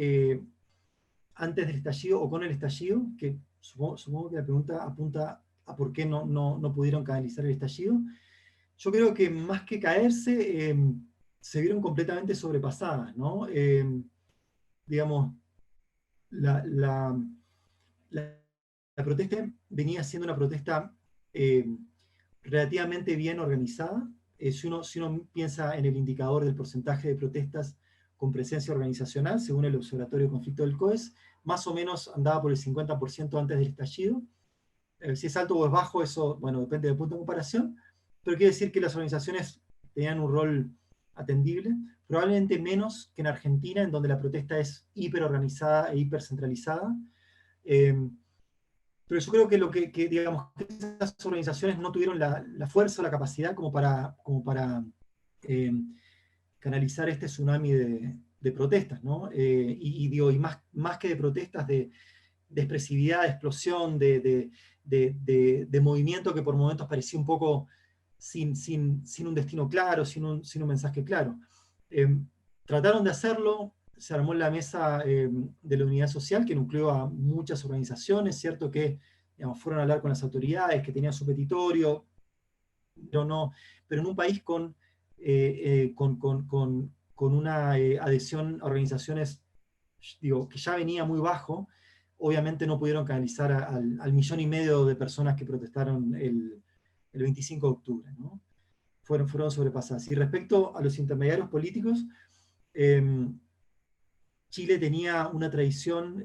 antes del estallido o con el estallido, que supongo que la pregunta apunta a por qué no pudieron canalizar el estallido. Yo creo que más que caerse, se vieron completamente sobrepasadas, ¿no? Digamos, la, la, la, la protesta venía siendo una protesta eh, relativamente bien organizada. Si uno piensa en el indicador del porcentaje de protestas con presencia organizacional, según el Observatorio de Conflicto del COES, más o menos andaba por el 50% antes del estallido. Si es alto o es bajo, eso, bueno, depende del punto de comparación, pero quiere decir que las organizaciones tenían un rol atendible, probablemente menos que en Argentina, en donde la protesta es hiperorganizada e hipercentralizada. Pero yo creo que digamos, que esas organizaciones no tuvieron la fuerza o la capacidad como para eh, canalizar este tsunami de protestas, ¿no? Digo, y más que de protestas, de expresividad, de explosión, de movimiento que por momentos parecía un poco sin un destino claro, sin un mensaje claro. Eh, Trataron de hacerlo, se armó la mesa de la unidad social, que nucleó a muchas organizaciones, cierto que digamos, fueron a hablar con las autoridades, que tenían su petitorio, pero, no, pero en un país con una adhesión a organizaciones, digo, que ya venía muy bajo, obviamente no pudieron canalizar al 1,5 millones de personas que protestaron el 25 de octubre, ¿no? Fueron sobrepasadas. Y respecto a los intermediarios políticos, eh, Chile tenía una tradición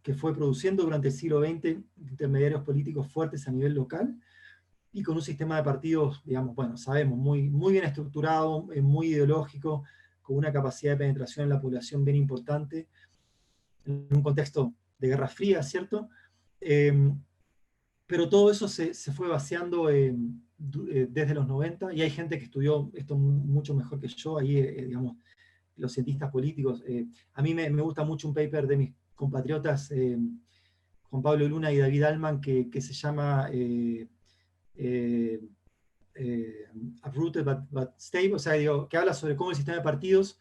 que fue produciendo durante el siglo XX intermediarios políticos fuertes a nivel local y con un sistema de partidos, digamos, bueno, sabemos, muy bien estructurado, muy ideológico, con una capacidad de penetración en la población bien importante, en un contexto de Guerra Fría, ¿cierto? Eh, pero todo eso se fue vaciando desde los 90 y hay gente que estudió esto mucho mejor que yo, ahí, digamos, los cientistas políticos. A mí me gusta mucho un paper de mis compatriotas Juan Pablo Luna y David Alman que se llama eh, Uprooted but Stable, o sea, digo, que habla sobre cómo el sistema de partidos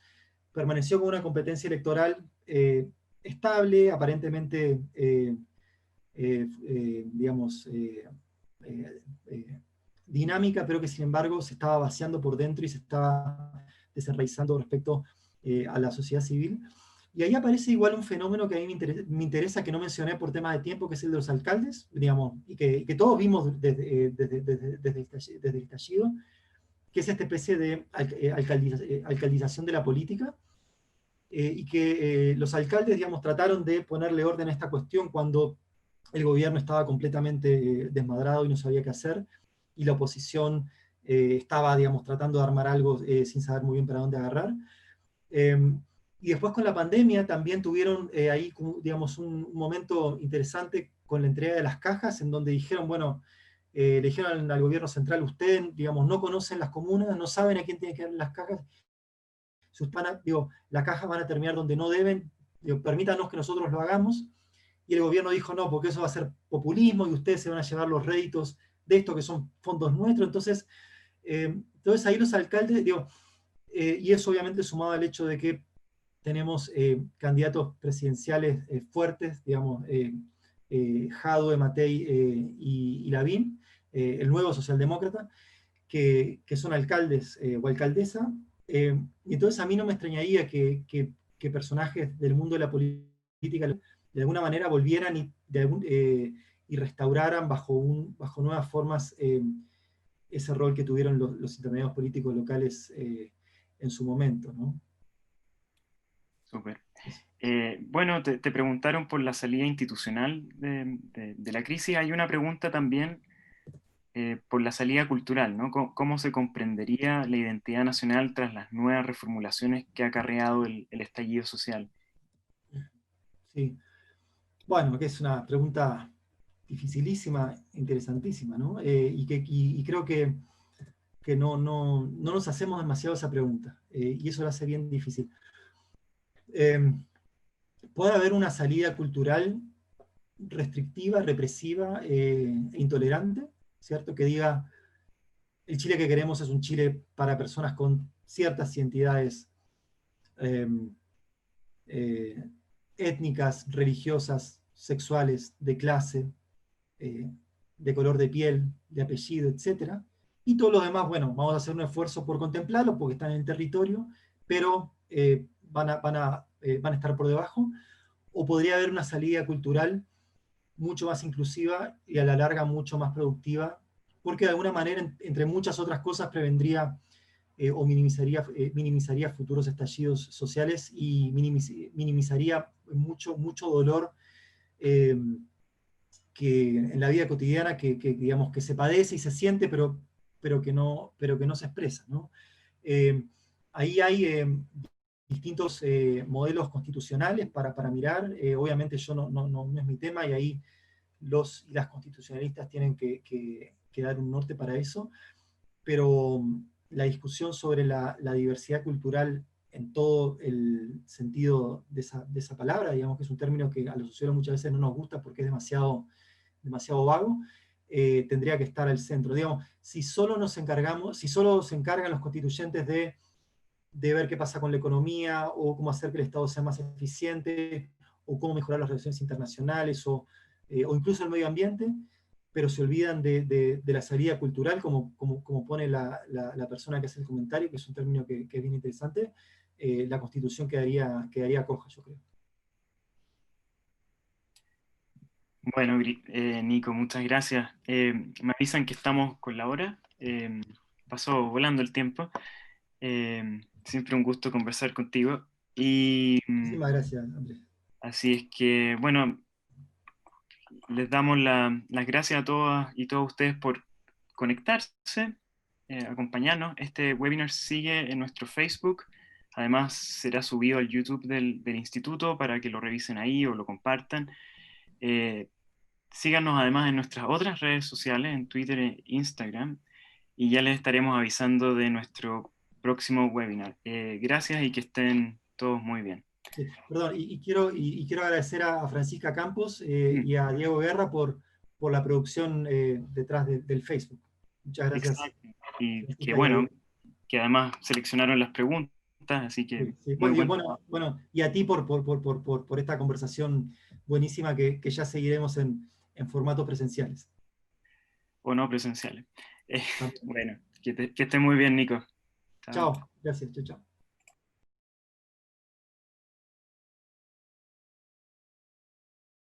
permaneció con una competencia electoral estable, aparentemente, digamos, dinámica, pero que sin embargo se estaba vaciando por dentro y se estaba desenraizando respecto a la sociedad civil. Y ahí aparece igual un fenómeno que a mí me interesa, que no mencioné por tema de tiempo, que es el de los alcaldes, digamos, y que todos vimos desde el estallido, que es esta especie de alcaldización de la política, y que los alcaldes, digamos, trataron de ponerle orden a esta cuestión cuando el gobierno estaba completamente desmadrado y no sabía qué hacer, y la oposición estaba, digamos, tratando de armar algo sin saber muy bien para dónde agarrar. Y después con la pandemia también tuvieron ahí, digamos, un momento interesante con la entrega de las cajas, en donde dijeron, bueno, le dijeron al gobierno central, ustedes, digamos, no conocen las comunas, no saben a quién tienen que dar las cajas, digo, las cajas van a terminar donde no deben, digo, permítanos que nosotros lo hagamos. Y el gobierno dijo, no, porque eso va a ser populismo y ustedes se van a llevar los réditos de esto, que son fondos nuestros. Entonces ahí los alcaldes, digo, y eso obviamente sumado al hecho de que tenemos candidatos presidenciales fuertes, digamos, Jadwe, Matei y Lavín, el nuevo socialdemócrata, que son alcaldes o alcaldesa. Y entonces a mí no me extrañaría que personajes del mundo de la política de alguna manera volvieran y restauraran bajo nuevas formas ese rol que tuvieron los intermediarios políticos locales en su momento, ¿no? Súper. Bueno, te preguntaron por la salida institucional de la crisis. Hay una pregunta también por la salida cultural, ¿no? ¿Cómo se comprendería la identidad nacional tras las nuevas reformulaciones que ha acarreado el estallido social? Sí. Bueno, que es una pregunta dificilísima, interesantísima, ¿no? Y creo que no nos hacemos demasiado esa pregunta, y eso la hace bien difícil. Puede haber una salida cultural restrictiva, represiva e intolerante, ¿cierto? Que diga, el Chile que queremos es un Chile para personas con ciertas identidades eh, eh, étnicas, religiosas, sexuales, de clase, eh, de color de piel, de apellido, etc. Y todos los demás, bueno, vamos a hacer un esfuerzo por contemplarlo porque están en el territorio, pero van a estar por debajo. O podría haber una salida cultural mucho más inclusiva y a la larga mucho más productiva porque de alguna manera, entre muchas otras cosas, prevendría o minimizaría futuros estallidos sociales y minimizaría mucho, mucho dolor eh, que en la vida cotidiana digamos, que se padece y se siente, pero que no se expresa, ¿no? Eh, ahí hay distintos modelos constitucionales para mirar. Obviamente yo no es mi tema y ahí los y las constitucionalistas tienen que dar un norte para eso, pero la discusión sobre la diversidad cultural en todo el sentido de esa palabra, digamos que es un término que a los sociólogos muchas veces no nos gusta porque es demasiado vago, tendría que estar al centro. Digamos, si solo se encargan los constituyentes de ver qué pasa con la economía, o cómo hacer que el Estado sea más eficiente, o cómo mejorar las relaciones internacionales, o incluso el medio ambiente, pero se olvidan de la salida cultural, como pone la persona que hace el comentario, que es un término que es bien interesante, la Constitución quedaría coja, yo creo. Bueno, Nico, muchas gracias. Me avisan que estamos con la hora. Pasó volando el tiempo. Siempre un gusto conversar contigo. Y Muchísimas gracias, Andrés. así es que, bueno, les damos las gracias a todas y todos ustedes por conectarse, acompañarnos. Este webinar sigue en nuestro Facebook. Además, será subido al YouTube del instituto para que lo revisen ahí o lo compartan. Eh, Síganos además en nuestras otras redes sociales, en Twitter e Instagram, y ya les estaremos avisando de nuestro próximo webinar. Gracias y que estén todos muy bien. Sí, perdón, y quiero agradecer a Francisca Campos Mm, y a Diego Guerra por la producción detrás del Facebook. Muchas gracias, exacto. Y que Francisca y a bueno, Diego. que además seleccionaron las preguntas, así que Sí, sí. muy Bueno, buen trabajo. bueno, y a ti por esta conversación buenísima que ya seguiremos en formatos presenciales. O no presenciales. También. Bueno, que estén muy bien, Nico. Chao. Chao, gracias, chao, chao.